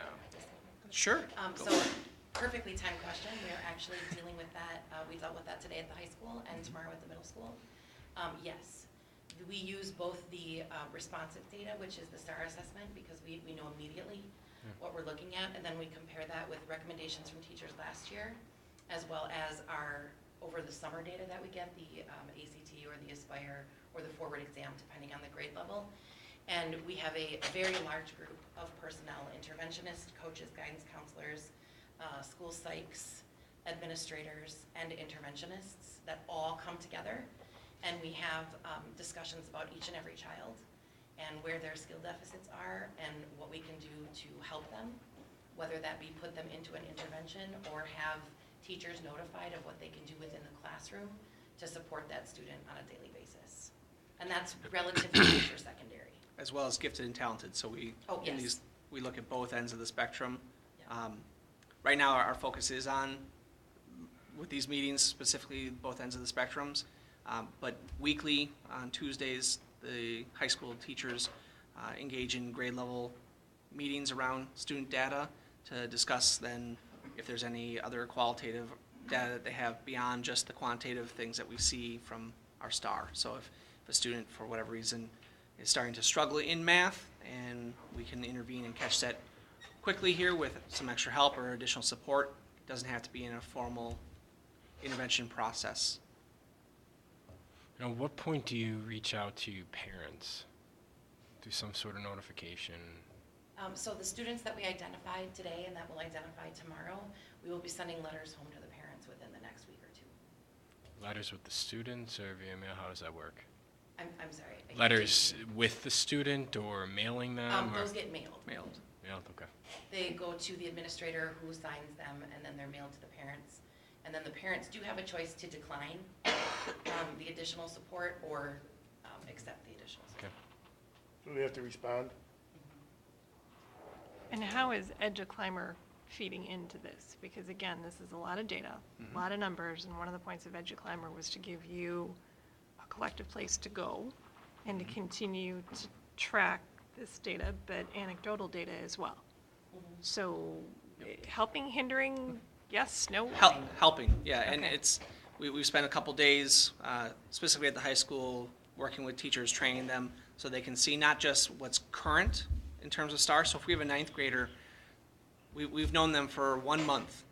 S2: Sure.
S6: So perfectly timed question. We are actually dealing with that. We dealt with that today at the high school and tomorrow at the middle school. Yes, we use both the responsive data, which is the STAR assessment, because we know immediately what we're looking at, and then we compare that with recommendations from teachers last year, as well as our over the summer data that we get, the ACT or the Aspire or the forward exam, depending on the grade level. And we have a very large group of personnel, interventionists, coaches, guidance counselors, school psychs, administrators, and interventionists that all come together. And we have discussions about each and every child and where their skill deficits are and what we can do to help them, whether that be put them into an intervention or have teachers notified of what they can do within the classroom to support that student on a daily basis. And that's relatively new for secondary.
S2: As well as gifted and talented, so we,
S6: Oh, yes.
S2: we look at both ends of the spectrum.
S6: Yeah.
S2: Right now, our focus is on, with these meetings, specifically both ends of the spectrums. But weekly, on Tuesdays, the high school teachers engage in grade level meetings around student data to discuss then if there's any other qualitative data that they have beyond just the quantitative things that we see from our STAR. So if a student, for whatever reason, is starting to struggle in math, and we can intervene and catch that quickly here with some extra help or additional support, it doesn't have to be in a formal intervention process.
S1: At what point do you reach out to parents through some sort of notification?
S6: So the students that we identified today and that we'll identify tomorrow, we will be sending letters home to the parents within the next week or two.
S1: Letters with the students or via mail? How does that work?
S6: I'm sorry. I can't
S1: Letters with the student or mailing them? or-
S6: Those get mailed.
S2: Mailed.
S1: Mailed, okay.
S6: They go to the administrator who signs them, and then they're mailed to the parents. And then the parents do have a choice to decline the additional support or accept the additional support.
S1: Okay.
S9: Do they have to respond?
S10: And how is EduClimber feeding into this? Because again, this is a lot of data, a lot of numbers, and one of the points of EduClimber was to give you a collective place to go and to continue to track this data, but anecdotal data as well. So helping, hindering, yes, no?
S2: Helping, yeah, and
S10: Okay.
S2: it's, we've spent a couple days, specifically at the high school, working with teachers, training them, so they can see not just what's current in terms of STAR. So if we have a ninth grader, we've known them for 1 month.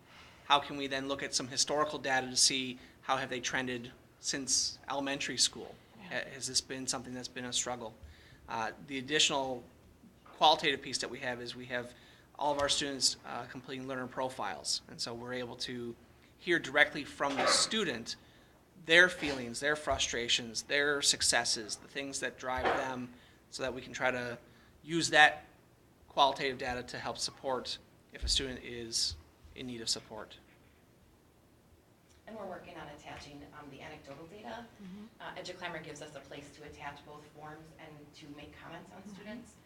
S2: How can we then look at some historical data to see how have they trended since elementary school?
S10: Yeah.
S2: Has this been something that's been a struggle? The additional qualitative piece that we have is we have all of our students completing learner profiles. And so we're able to hear directly from the student their feelings, their frustrations, their successes, the things that drive them, so that we can try to use that qualitative data to help support if a student is in need of support.
S6: And we're working on attaching the anecdotal data. EduClimber gives us a place to attach both forms and to make comments on students.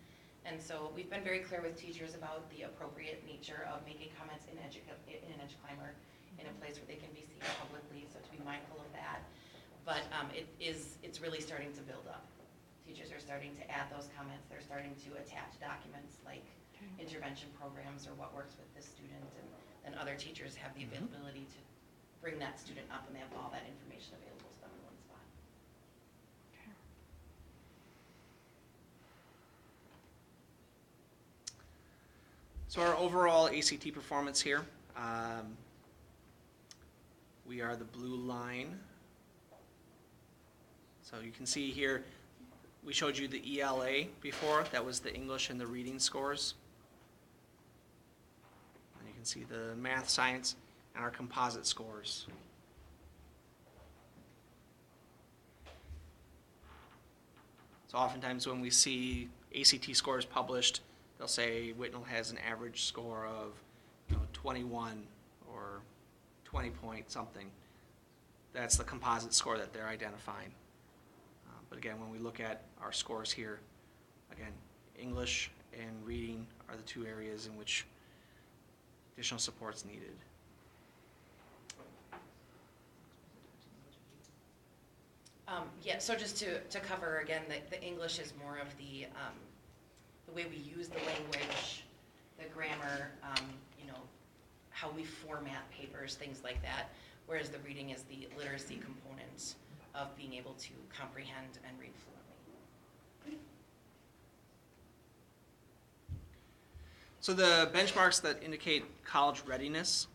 S6: And so we've been very clear with teachers about the appropriate nature of making comments in EduClimber in a place where they can be seen publicly, so to be mindful of that. But it's really starting to build up. Teachers are starting to add those comments. They're starting to attach documents like intervention programs or what works with this student, and then other teachers have the availability to bring that student up, and they have all that information available to them in one spot.
S2: So our overall ACT performance here, we are the blue line. So you can see here, we showed you the ELA before. That was the English and the reading scores. And you can see the math, science, and our composite scores. So oftentimes when we see ACT scores published, they'll say Whitnall has an average score of 21 or 20 point something. That's the composite score that they're identifying. But again, when we look at our scores here, again, English and reading are the two areas in which additional support's needed.
S6: Yeah, so just to cover again, the English is more of the way we use the language, the grammar, you know, how we format papers, things like that, whereas the reading is the literacy component of being able to comprehend and read fluently.
S2: So the benchmarks that indicate college readiness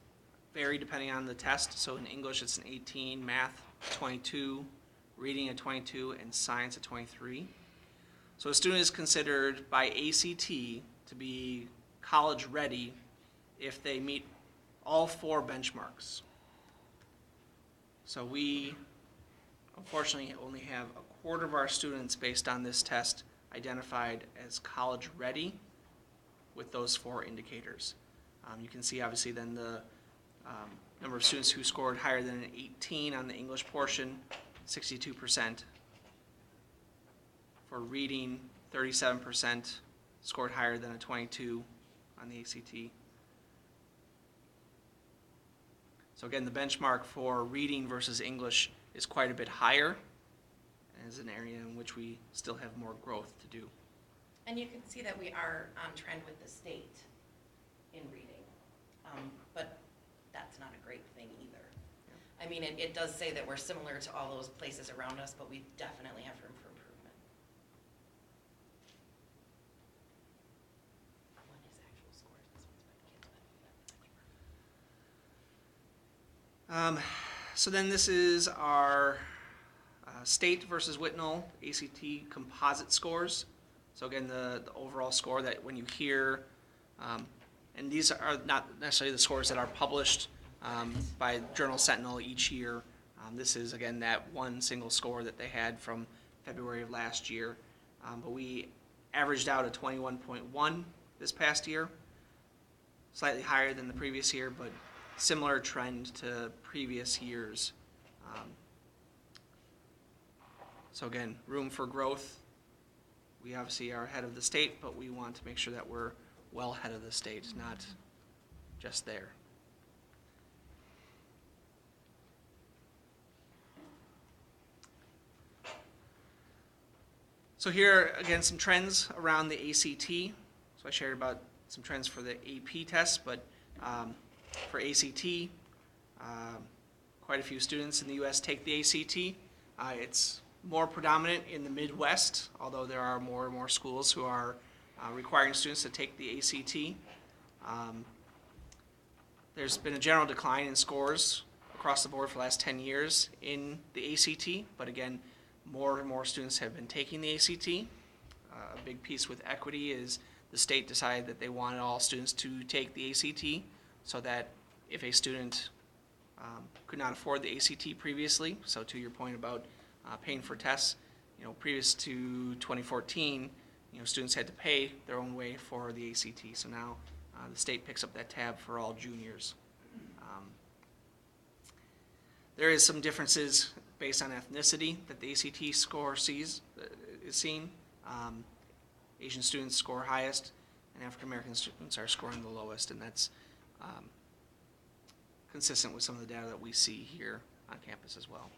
S2: vary depending on the test. So in English, it's an 18, math 22, reading at 22, and science at 23. So a student is considered by ACT to be college ready if they meet all 4 benchmarks. So we unfortunately only have a quarter of our students based on this test identified as college ready with those 4 indicators. You can see obviously then the number of students who scored higher than an 18 on the English portion, 62%. For reading, 37% scored higher than a 22 on the ACT. So again, the benchmark for reading versus English is quite a bit higher, and is an area in which we still have more growth to do.
S6: And you can see that we are on trend with the state in reading, but that's not a great thing either. I mean, it does say that we're similar to all those places around us, but we definitely have room for improvement. What is actual scores? This one's by the kids, but
S2: So then this is our state versus Whitnall ACT composite scores. So again, the overall score that when you hear, and these are not necessarily the scores that are published by Journal Sentinel each year. This is, again, that one single score that they had from February of last year. But we averaged out a 21.1 this past year, slightly higher than the previous year, but similar trend to previous years. So again, room for growth. We obviously are ahead of the state, but we want to make sure that we're well ahead of the state, not just there. So here, again, some trends around the ACT. So I shared about some trends for the AP test, but for ACT, quite a few students in the U.S. take the ACT. It's more predominant in the Midwest, although there are more and more schools who are requiring students to take the ACT. There's been a general decline in scores across the board for the last 10 years in the ACT, but again, more and more students have been taking the ACT. A big piece with equity is the state decided that they wanted all students to take the ACT so that if a student could not afford the ACT previously, so to your point about paying for tests, previous to 2014, students had to pay their own way for the ACT. So now the state picks up that tab for all juniors. There is some differences based on ethnicity that the ACT score is seen. Asian students score highest, and African American students are scoring the lowest, and that's consistent with some of the data that we see here on campus as well.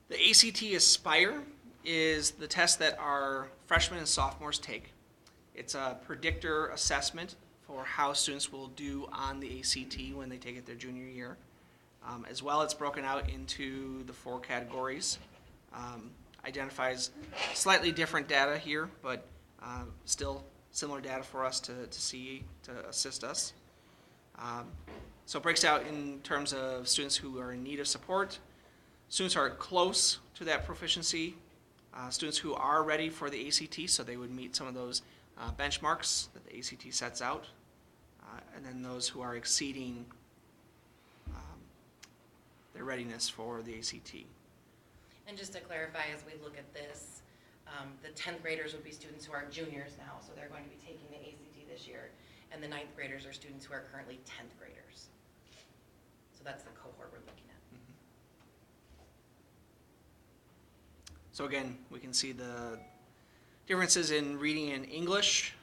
S2: The ACT Aspire is the test that our freshmen and sophomores take. It's a predictor assessment for how students will do on the ACT when they take it their junior year. As well, it's broken out into the 4 categories. Identifies slightly different data here, but still similar data for us to see, to assist us. So it breaks out in terms of students who are in need of support, students who are close to that proficiency, students who are ready for the ACT, so they would meet some of those benchmarks that the ACT sets out, and then those who are exceeding their readiness for the ACT.
S6: And just to clarify, as we look at this, the 10th graders would be students who are juniors now, so they're going to be taking the ACT this year. and the 9th graders are students who are currently 10th graders. So that's the cohort we're looking at.
S2: So again, we can see the differences in reading and English.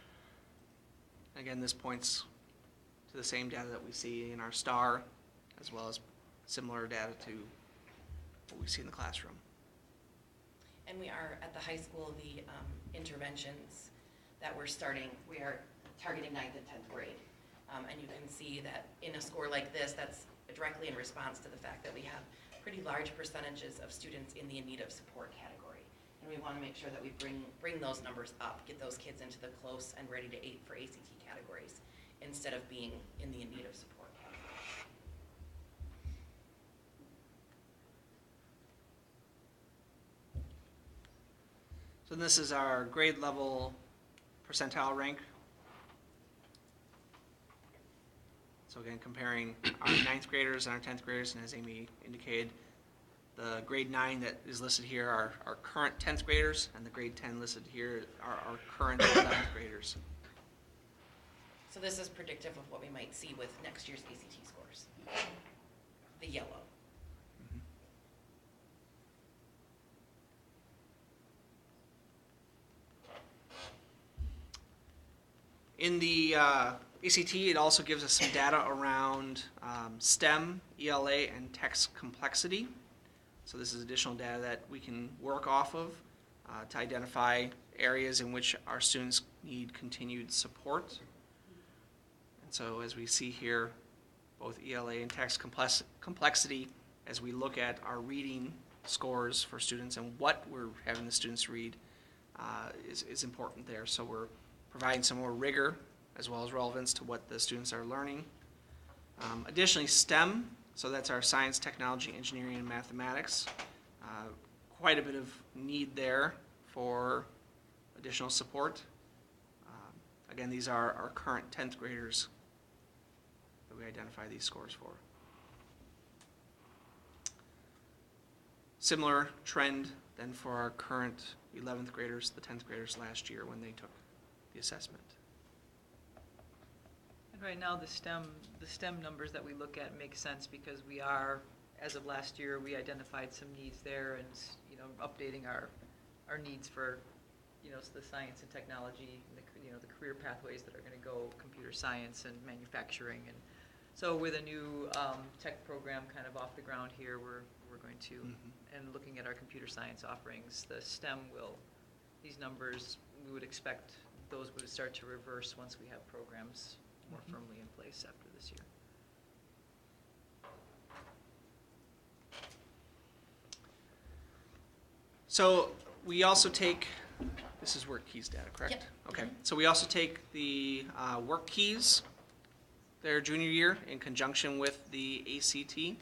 S2: Again, this points to the same data that we see in our STAR, as well as similar data to what we see in the classroom.
S6: And we are, at the high school, the interventions that we're starting, we are targeting 9th and 10th grade. And you can see that in a score like this, that's directly in response to the fact that we have pretty large percentages of students in the in need of support category. And we want to make sure that we bring those numbers up, get those kids into the close and ready to for ACT categories, instead of being in the in need of support category.
S2: So this is our grade level percentile rank. So again, comparing our 9th graders and our 10th graders, and as Amy indicated, the grade 9 that is listed here are our current 10th graders, and the grade 10 listed here are our current 11th graders.
S6: So this is predictive of what we might see with next year's ACT scores. The yellow.
S2: In the ACT, it also gives us some data around STEM, ELA, and text complexity. So this is additional data that we can work off of to identify areas in which our students need continued support. And so as we see here, both ELA and text complexity, as we look at our reading scores for students and what we're having the students read is important there. So we're providing some more rigor as well as relevance to what the students are learning. Additionally, STEM, so that's our science, technology, engineering, and mathematics. Quite a bit of need there for additional support. Again, these are our current 10th graders that we identify these scores for. Similar trend then for our current 11th graders, the 10th graders last year when they took the assessment.
S7: And right now, the STEM numbers that we look at make sense because we are, as of last year, we identified some needs there and, you know, updating our needs for, you know, the science and technology, and the career pathways that are going to go computer science and manufacturing. And so with a new tech program kind of off the ground here, we're going to, and looking at our computer science offerings, the STEM these numbers, we would expect those would start to reverse once we have programs more firmly in place after this year.
S2: So we also take, this is work keys data, correct?
S6: Yep.
S2: Okay, so we also take the work keys their junior year in conjunction with the ACT.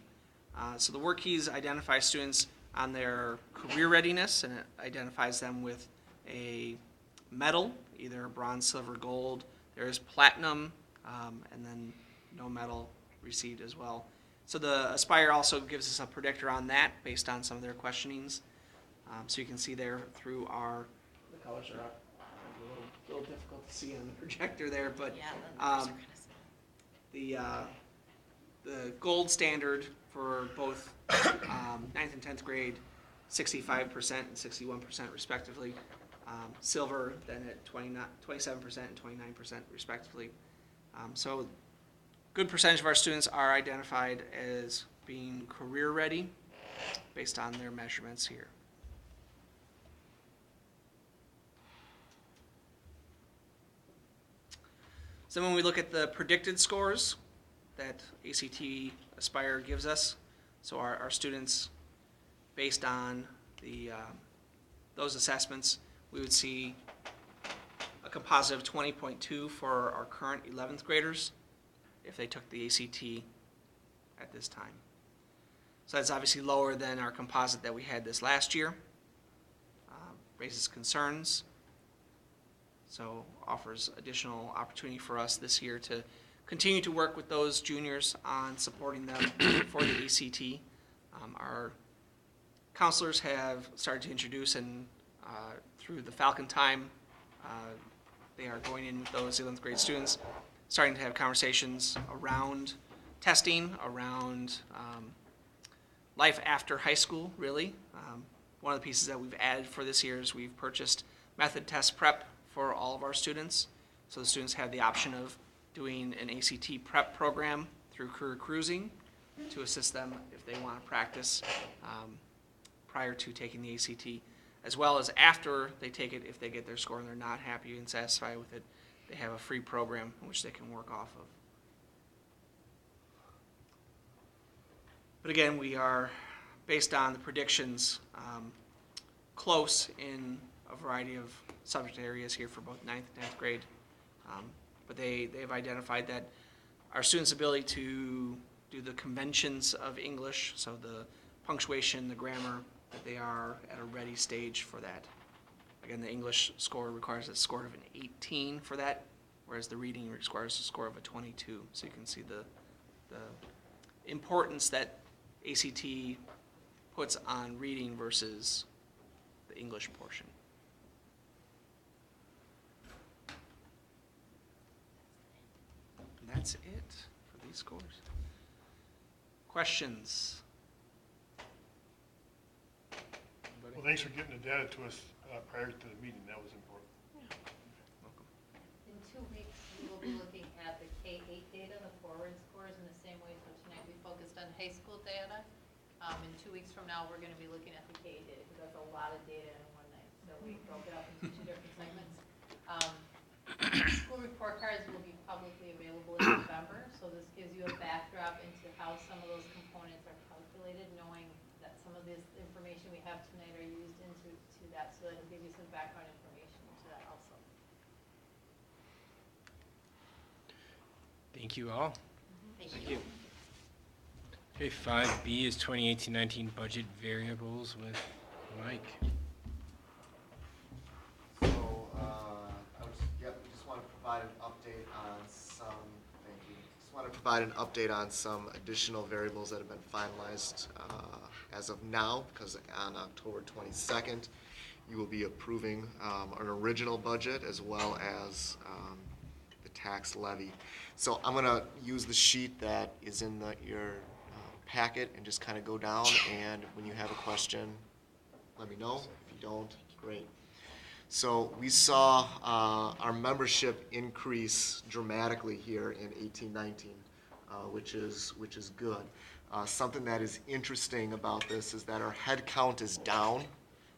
S2: So the work keys identify students on their career readiness, and it identifies them with a medal, either bronze, silver, gold. There is platinum, and then no medal received as well. So the Aspire also gives us a predictor on that based on some of their questionings. So you can see there through the colors are up. A little difficult to see on the projector there, but
S6: Yeah, the numbers are kind of small.
S2: the gold standard for both 9th and 10th grade, 65% and 61% respectively. Silver then at 27% and 29% respectively. So good percentage of our students are identified as being career ready based on their measurements here. So when we look at the predicted scores that ACT Aspire gives us, so our students, based on those assessments, we would see a composite of 20.2 for our current 11th graders if they took the ACT at this time. So that's obviously lower than our composite that we had this last year. Raises concerns. So offers additional opportunity for us this year to continue to work with those juniors on supporting them for the ACT. Our counselors have started to introduce, and through the Falcon time, they are going in with those 11th grade students starting to have conversations around testing, around life after high school, really. One of the pieces that we've added for this year is we've purchased method test prep for all of our students. So the students have the option of doing an ACT prep program through Career Cruising to assist them if they want to practice prior to taking the ACT, as well as after they take it. If they get their score and they're not happy and satisfied with it, they have a free program in which they can work off of. But again, we are, based on the predictions, close in a variety of subject areas here for both 9th and 10th grade. But they've identified that our students' ability to do the conventions of English, so the punctuation, the grammar, that they are at a ready stage for that. Again, the English score requires a score of an 18 for that, whereas the reading requires a score of a 22. So you can see the importance that ACT puts on reading versus the English portion. And that's it for these scores. Questions?
S9: Well, thanks for getting the data to us prior to the meeting, that was important.
S2: Welcome.
S3: In 2 weeks, we will be looking at the K-8 data, the forward scores, in the same way. So tonight we focused on high school data. In 2 weeks from now, we're going to be looking at the K-8 data, because that's a lot of data in one night. So we broke it up into 2 different segments. School report cards will be publicly available in November, so this gives you a backdrop into how some of those components are calculated, knowing that some of this information we have tonight are used into that, so that'll give you some background information into that also.
S1: Thank you all.
S6: Thank you.
S1: Okay, 5B is 2018-19 budget variables with Mike.
S11: So, just want to provide an update on some, thank you. Just want to provide an update on some additional variables that have been finalized as of now, because on October 22nd, you will be approving an original budget as well as the tax levy. So I'm going to use the sheet that is in your packet and just kind of go down, and when you have a question, let me know. If you don't, great. So we saw our membership increase dramatically here in 18-19, which is good. Something that is interesting about this is that our head count is down.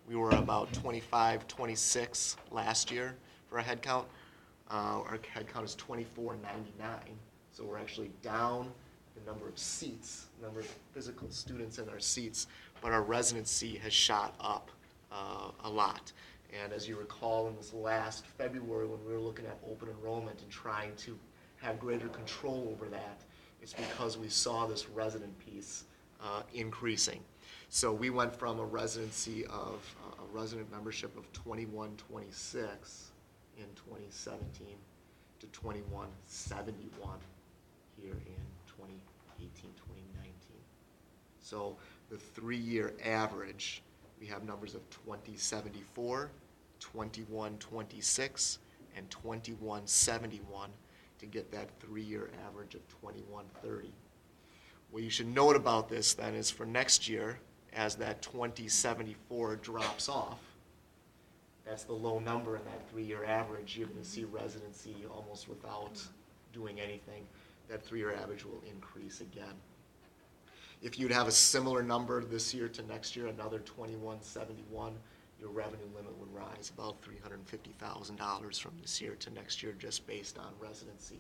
S11: We were about 25, 26 last year for a head count. Our head count is 2499, so we're actually down the number of seats, number of physical students in our seats, but our residency has shot up a lot. And as you recall, in this last February, when we were looking at open enrollment and trying to have greater control over that, it's because we saw this resident piece increasing. So we went from a residency of a resident membership of 2126 in 2017 to 2171 here in 2018, 2019. So the 3-year average, we have numbers of 2074, 2126, and 2171 to get that 3-year average of 2130. What you should note about this then is for next year, as that 2074 drops off, that's the low number in that 3-year average. You're going to see residency almost without doing anything. That 3-year average will increase again. If you'd have a similar number this year to next year, another 2171, your revenue limit would rise about $350,000 from this year to next year just based on residency.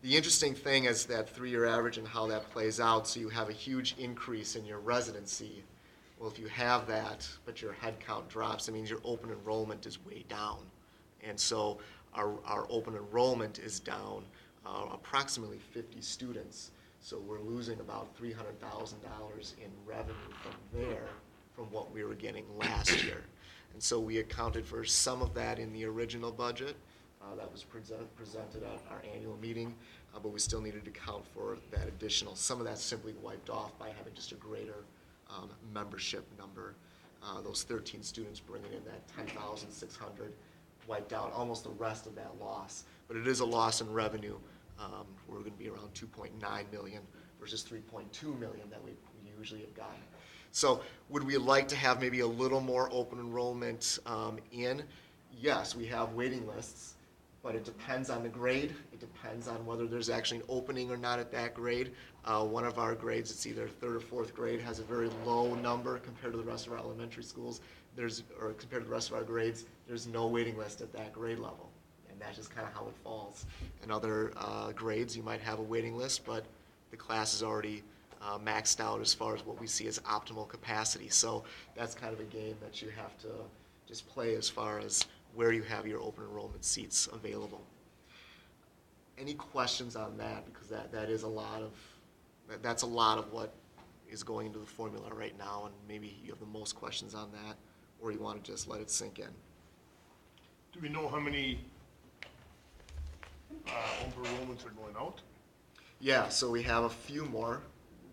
S11: The interesting thing is that 3-year average and how that plays out. So you have a huge increase in your residency. Well, if you have that, but your head count drops, it means your open enrollment is way down. And so our open enrollment is down approximately 50 students. So we're losing about $300,000 in revenue from there from what we were getting last year. And so we accounted for some of that in the original budget that was presented at our annual meeting, but we still needed to account for that additional. Some of that's simply wiped off by having just a greater membership number. Those 13 students bringing in that 10,600 wiped out almost the rest of that loss. But it is a loss in revenue. We're going to be around 2.9 million versus 3.2 million that we usually have gotten. So would we like to have maybe a little more open enrollment in? Yes, we have waiting lists, but it depends on the grade. It depends on whether there's actually an opening or not at that grade. One of our grades, it's either third or fourth grade, has a very low number compared to the rest of our elementary schools. Or compared to the rest of our grades, there's no waiting list at that grade level. And that's just kind of how it falls. In other grades, you might have a waiting list, but the class is already maxed out as far as what we see as optimal capacity. So that's kind of a game that you have to just play as far as where you have your open enrollment seats available. Any questions on that? Because that's a lot of what is going into the formula right now, and maybe you have the most questions on that, or you want to just let it sink in.
S9: Do we know how many open enrollments are going out?
S11: Yeah, so we have a few more.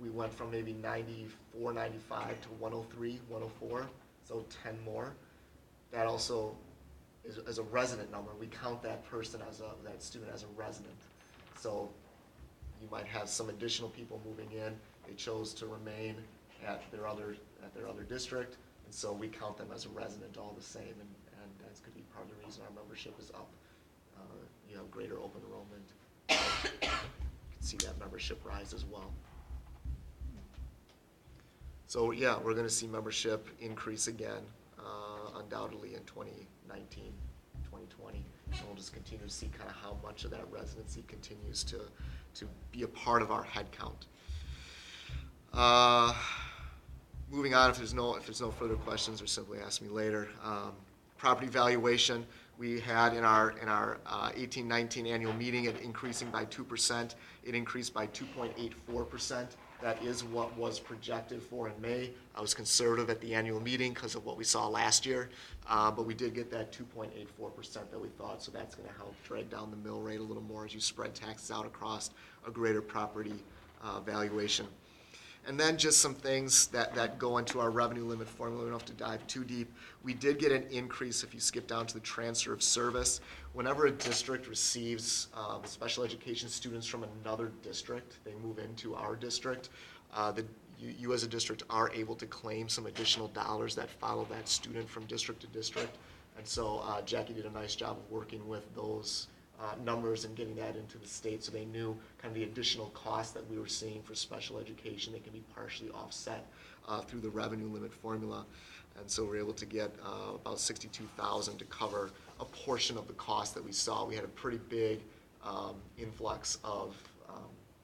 S11: We went from maybe 94, 95 to 103, 104, so 10 more. That also is a resident number. We count that person that student as a resident. So you might have some additional people moving in. They chose to remain at their other district, and so we count them as a resident all the same, and that's could be part of the reason our membership is up. You have greater open enrollment. You can see that membership rise as well. So yeah, we're going to see membership increase again, undoubtedly in 2019, 2020. And we'll just continue to see kind of how much of that residency continues to be a part of our head count. Moving on, if there's no further questions, or simply ask me later. Property valuation, we had in our 18-19 annual meeting it increasing by 2%. It increased by 2.84%. That is what was projected for in May. I was conservative at the annual meeting because of what we saw last year, but we did get that 2.84% that we thought, so that's going to help drag down the mill rate a little more as you spread taxes out across a greater property valuation. And then just some things that go into our revenue limit formula. We don't have to dive too deep. We did get an increase if you skip down to the transfer of service. Whenever a district receives special education students from another district, they move into our district, you as a district are able to claim some additional dollars that follow that student from district to district. And so Jackie did a nice job of working with those numbers and getting that into the state, so they knew kind of the additional costs that we were seeing for special education. They can be partially offset through the revenue limit formula, and so we're able to get about $62,000 to cover a portion of the cost that we saw. We had a pretty big influx of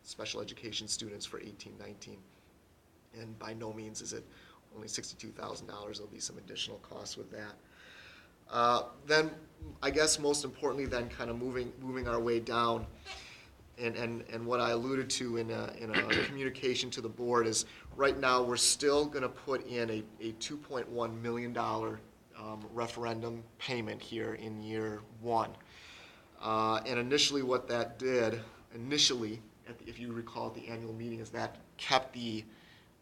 S11: special education students for 18-19, and by no means is it only $62,000. There'll be some additional costs with that. Then, I guess most importantly, then kind of moving our way down, and what I alluded to in a communication to the board is right now we're still going to put in a $2.1 million referendum payment here in year one. And initially what that did, if you recall at the annual meeting, is that kept the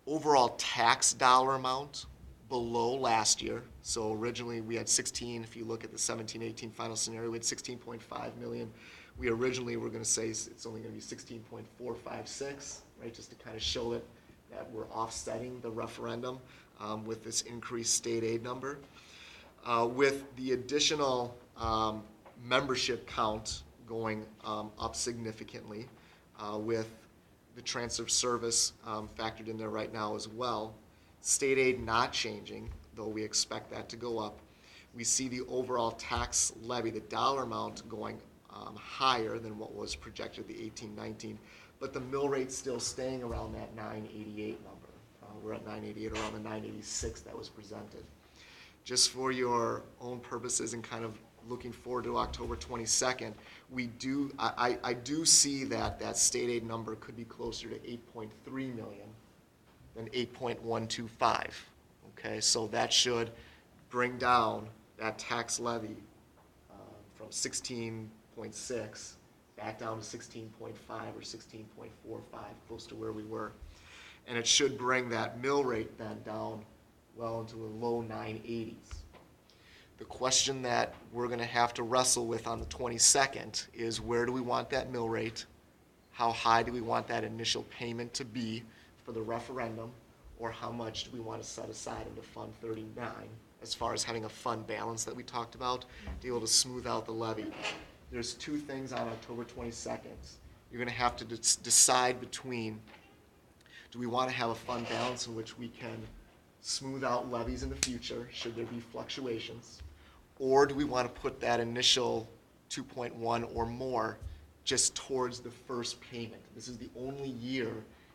S11: overall tax dollar amount below last year. So originally we had 16, if you look at the 17-18 final scenario, we had 16.5 million. We originally were going to say it's only going to be 16.456, right, just to kind of show that we're offsetting the referendum with this increased state aid number. With the additional membership count going up significantly, with the transfer of service factored in there right now as well, state aid not changing, though we expect that to go up. We see the overall tax levy, the dollar amount, going higher than what was projected, the 18-19, but the mill rate still staying around that 988 number. We're at 988, around the 986 that was presented. Just for your own purposes and kind of looking forward to October 22nd, I do see that state aid number could be closer to 8.3 million than 8.125. Okay, so that should bring down that tax levy from 16.6 back down to 16.5 or 16.45, close to where we were. And it should bring that mill rate then down well into the low 980s. The question that we're going to have to wrestle with on the 22nd is, where do we want that mill rate? How high do we want that initial payment to be for the referendum? Or how much do we want to set aside into Fund 39 as far as having a fund balance that we talked about to be able to smooth out the levy? There's two things on October 22nd. You're going to have to decide between, do we want to have a fund balance in which we can smooth out levies in the future should there be fluctuations? Or do we want to put that initial 2.1 or more just towards the first payment? This is the only year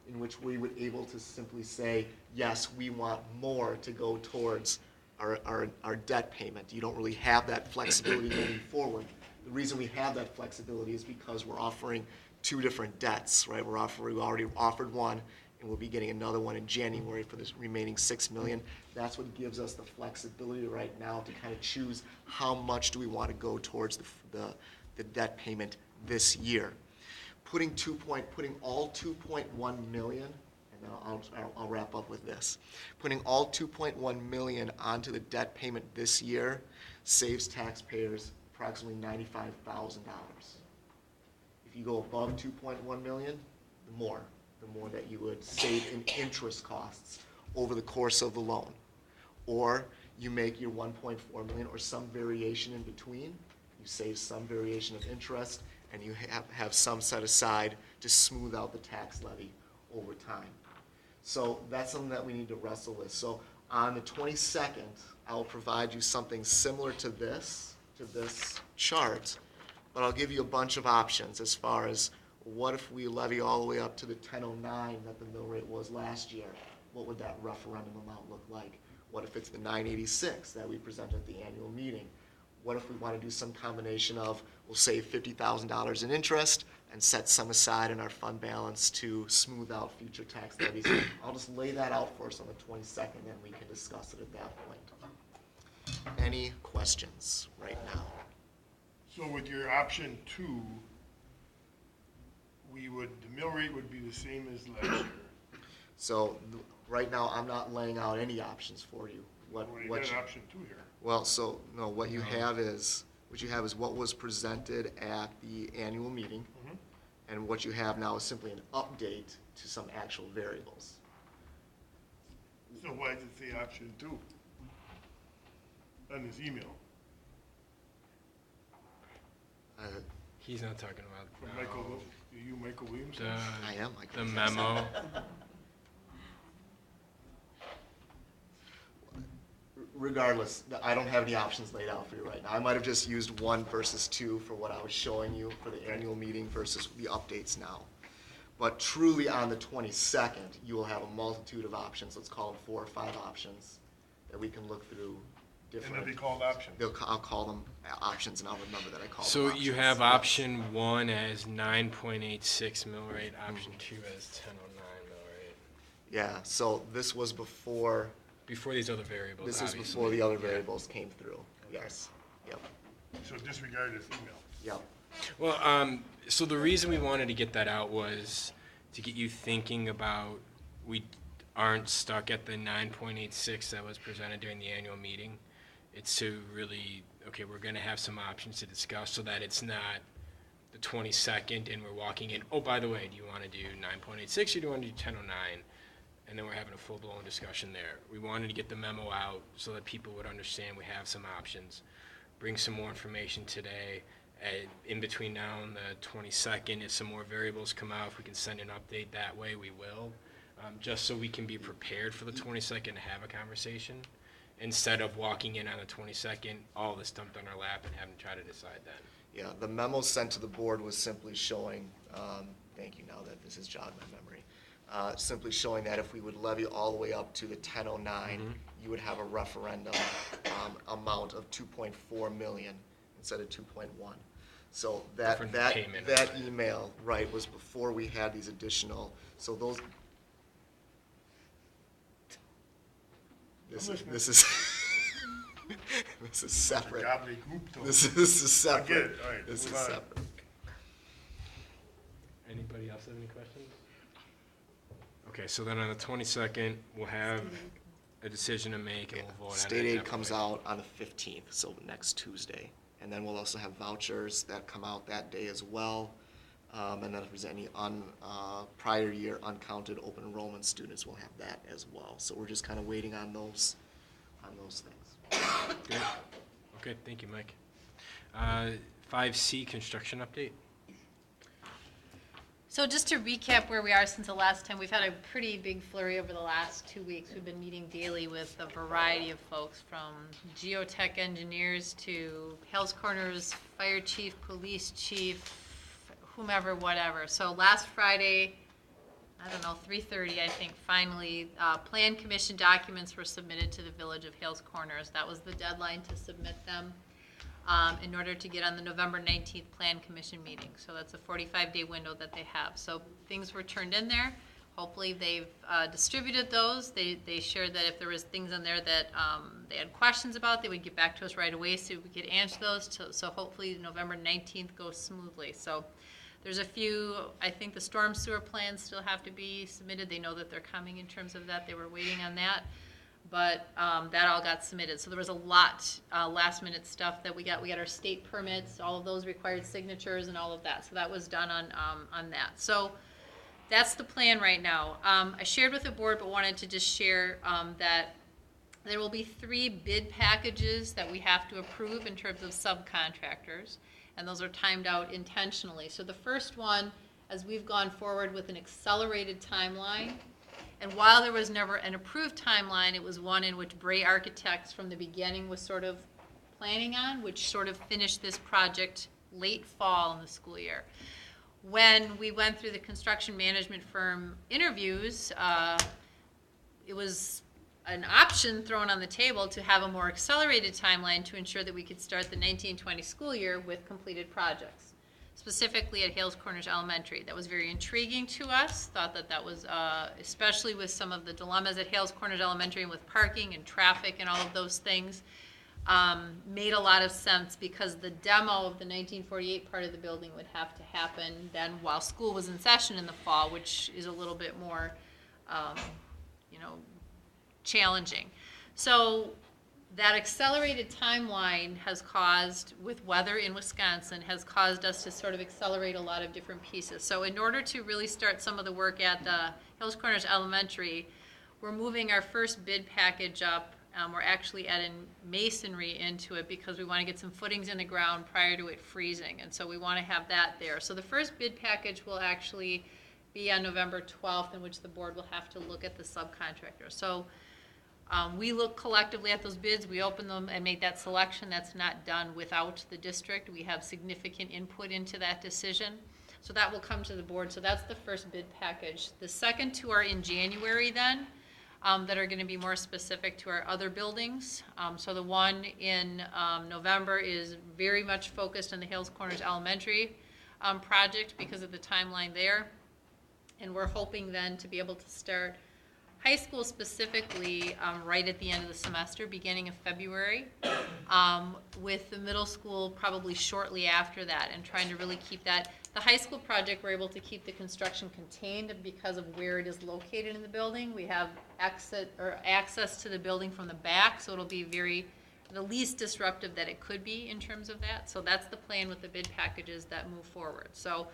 S11: in which we would able to simply say, yes, we want more to go towards our debt payment. You don't really have that flexibility moving forward. The reason we have that flexibility is because we're offering two different debts, right? We already offered one, and we'll be getting another one in January for this remaining $6 million. That's what gives us the flexibility right now to kind of choose how much do we want to go towards the debt payment this year. Putting all 2.1 million, and I'll wrap up with this. Putting all 2.1 million onto the debt payment this year saves taxpayers approximately $95,000. If you go above 2.1 million, the more that you would save in interest costs over the course of the loan. Or you make your 1.4 million or some variation in between, you save some variation of interest, and you have some set aside to smooth out the tax levy over time. So that's something that we need to wrestle with. So on the 22nd, I'll provide you something similar to this chart, but I'll give you a bunch of options as far as, what if we levy all the way up to the 1009 that the mill rate was last year? What would that referendum amount look like? What if it's the 986 that we presented at the annual meeting? What if we want to do some combination of, we'll save $50,000 in interest and set some aside in our fund balance to smooth out future tax levies? I'll just lay that out for us on the 22nd, and we can discuss it at that point. Any questions right now?
S9: So with your option 2, the mill rate would be the same as last year.
S11: So right now, I'm not laying out any options for you.
S9: Well, you got an option 2 here.
S11: Well, so, no, what you have is what was presented at the annual meeting, and what you have now is simply an update to some actual variables.
S9: So why does it say option 2 on this email
S1: He's not talking about
S9: from Michael? Are you Michael Williamson?
S11: I am Michael
S1: the
S11: Williamson.
S1: memo.
S11: Regardless, I don't have any options laid out for you right now. I might have just used 1 versus 2 for what I was showing you for the annual meeting versus the updates now. But truly on the 22nd, you will have a multitude of options. Let's call them 4 or 5 options that we can look through.
S9: And they'll be called options.
S11: I'll call them options, and I'll remember that I call them
S1: So
S11: options.
S1: you have option 1 as 9.86 mill rate, option 2 as 1009 mill rate.
S11: Yeah, so this was before
S1: Before these other variables,
S11: This is
S1: obviously.
S11: before the other variables came through, yes. Yep,
S9: So disregard this email.
S11: yep.
S1: Well, so the reason we wanted to get that out was to get you thinking about, we aren't stuck at the 9.86 that was presented during the annual meeting. It's to really, okay, we're gonna have some options to discuss so that it's not the 22nd and we're walking in, oh, by the way, do you wanna do 9.86 or do you wanna do 1009? And then we're having a full-blown discussion there. We wanted to get the memo out so that people would understand we have some options. Bring some more information today. In between now and the 22nd, if some more variables come out, if we can send an update that way, we will. Just so we can be prepared for the 22nd to have a conversation, instead of walking in on the 22nd, all this dumped on our lap and having to try to decide then.
S11: Yeah, the memo sent to the board was simply showing, thank you now that this has jogged my memory, simply showing that if we would levy all the way up to the 1009, you would have a referendum amount of 2.4 million instead of 2.1. So that
S1: payment.
S11: that email, right, was before we had these additional, so those, this is this is separate.
S9: Gobbledygook.
S11: This is separate.
S9: I get it. All right,
S11: This is
S9: move on.
S11: separate.
S1: Anybody else have any questions? Okay, so then on the 22nd, we'll have a decision to make and we'll vote on it.
S11: State
S1: at
S11: aid
S1: that
S11: comes
S1: point.
S11: out on the 15th, so next Tuesday. And then we'll also have vouchers that come out that day as well. And then if there's any prior year uncounted open enrollment students, we'll have that as well. So we're just kind of waiting on those things.
S1: Great. Okay, thank you, Mike. 5C, construction update.
S3: So just to recap where we are since the last time, we've had a pretty big flurry over the last 2 weeks. We've been meeting daily with a variety of folks, from geotech engineers to Hales Corners fire chief, police chief, whomever, whatever. So last Friday, I don't know, 3:30, I think, finally, plan commission documents were submitted to the Village of Hales Corners. That was the deadline to submit them in order to get on the November 19th plan commission meeting. So that's a 45-day window that they have. So things were turned in there. Hopefully they've distributed those. They shared that if there was things in there that they had questions about, they would get back to us right away so we could answer those. So hopefully November 19th goes smoothly. So there's a few, I think the storm sewer plans still have to be submitted. They know that they're coming in terms of that. They were waiting on that. But that all got submitted. So there was a lot last minute stuff that we got. We got our state permits, all of those required signatures and all of that. So that was done on that. So that's the plan right now. I shared with the board, but wanted to just share that there will be 3 bid packages that we have to approve in terms of subcontractors. And those are timed out intentionally. So the first one, as we've gone forward with an accelerated timeline, and while there was never an approved timeline, it was one in which Bray Architects from the beginning was sort of planning on, which sort of finished this project late fall in the school year. When we went through the construction management firm interviews, it was an option thrown on the table to have a more accelerated timeline to ensure that we could start the 1920 school year with completed projects, specifically at Hales Corners Elementary. That was very intriguing to us. Thought that that was, especially with some of the dilemmas at Hales Corners Elementary and with parking and traffic and all of those things, made a lot of sense because the demo of the 1948 part of the building would have to happen then while school was in session in the fall, which is a little bit more, challenging. So that accelerated timeline has caused, with weather in Wisconsin, has caused us to sort of accelerate a lot of different pieces. So in order to really start some of the work at the Hales Corners Elementary, we're moving our first bid package up. We're actually adding masonry into it because we want to get some footings in the ground prior to it freezing. And so we want to have that there. So the first bid package will actually be on November 12th, in which the board will have to look at the subcontractor. So we look collectively at those bids, we open them and make that selection. That's not done without the district. We have significant input into that decision. So that will come to the board. So that's the first bid package. The second 2 are in January then, that are going to be more specific to our other buildings. So the one in November is very much focused on the Hales Corners Elementary project because of the timeline there. And we're hoping then to be able to start high school specifically right at the end of the semester, beginning of February, with the middle school probably shortly after that, and trying to really keep that. The high school project, we're able to keep the construction contained because of where it is located in the building. We have access to the building from the back, so it'll be the least disruptive that it could be in terms of that. So that's the plan with the bid packages that move forward. So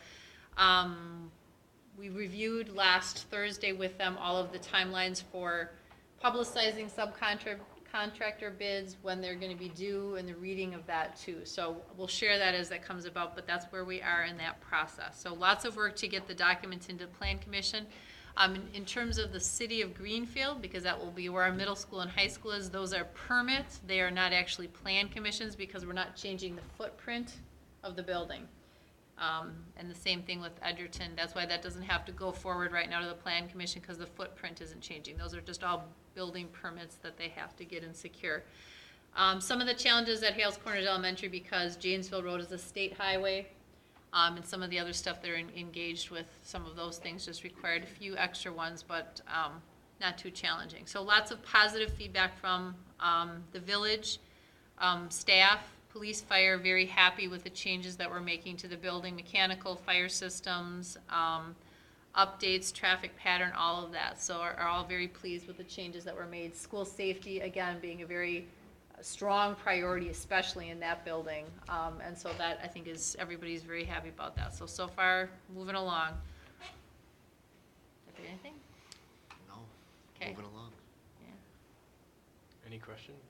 S3: we reviewed last Thursday with them all of the timelines for publicizing subcontractor bids, when they're going to be due, and the reading of that too. So we'll share that as that comes about, but that's where we are in that process. So lots of work to get the documents into Plan Commission. In terms of the city of Greenfield, because that will be where our middle school and high school is, those are permits. They are not actually Plan Commissions because we're not changing the footprint of the building. And the same thing with Edgerton. That's why that doesn't have to go forward right now to the Plan Commission, because the footprint isn't changing. Those are just all building permits that they have to get and secure. Some of the challenges at Hales Corners Elementary, because Janesville Road is a state highway, and some of the other stuff they're engaged with, some of those things just required a few extra ones, but not too challenging. So lots of positive feedback from the village, staff, police, fire, very happy with the changes that we're making to the building, mechanical, fire systems, updates, traffic pattern, all of that. So are all very pleased with the changes that were made. School safety, again, being a very strong priority, especially in that building. And so that, I think, is, everybody's very happy about that. So far, moving along. Is there anything?
S11: No,
S3: Okay.
S11: moving along.
S3: Yeah.
S1: Any questions?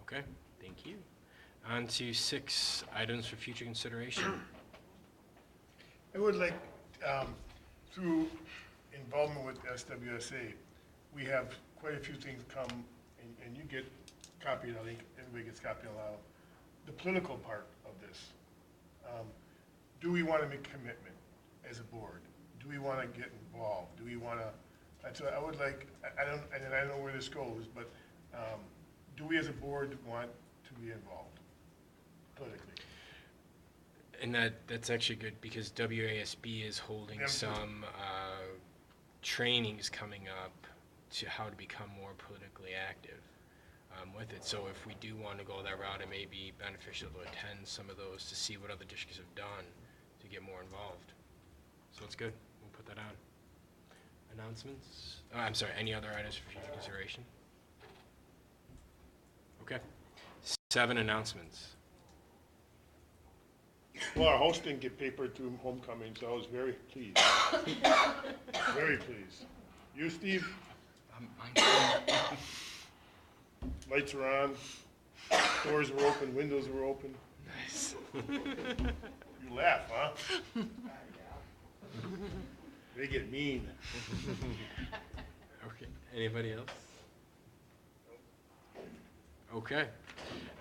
S1: Okay, thank you. On to 6 items for future consideration.
S9: I would like, through involvement with SWSA, we have quite a few things come, and you get copied, I think everybody gets copied a lot of the political part of this. Do we want to make commitment as a board? Do we want to get involved? Do we want to, so I would like, I don't know where this goes, but do we as a board want to be involved politically?
S1: And that's actually good because WASB is holding
S9: Them too.
S1: some trainings coming up to how to become more politically active with it. So if we do want to go that route, it may be beneficial to attend some of those to see what other districts have done to get more involved. So it's good. We'll put that on. Announcements? Oh, I'm sorry, any other items for future consideration? Okay. 7 announcements.
S9: Well, our host didn't get papered through homecoming, so I was very pleased. Very pleased. You, Steve? Lights were on, doors were open, windows were open.
S1: Nice.
S9: You laugh, huh? They get mean.
S1: Okay. Anybody else? Okay.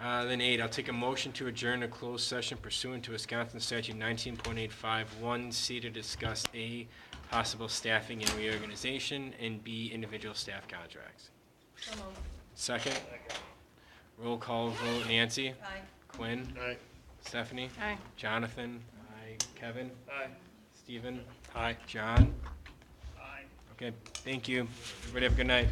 S1: Then 8, I'll take a motion to adjourn a closed session pursuant to Wisconsin Statute 19.851C to discuss A, possible staffing and reorganization, and B, individual staff contracts.
S3: So moved.
S1: Second? Roll call vote. Nancy?
S3: Aye.
S1: Quinn?
S9: Aye.
S1: Stephanie?
S10: Aye.
S1: Jonathan? Aye. Kevin?
S9: Aye.
S1: Stephen? Aye. John? Aye. Okay, thank you. Everybody have a good night.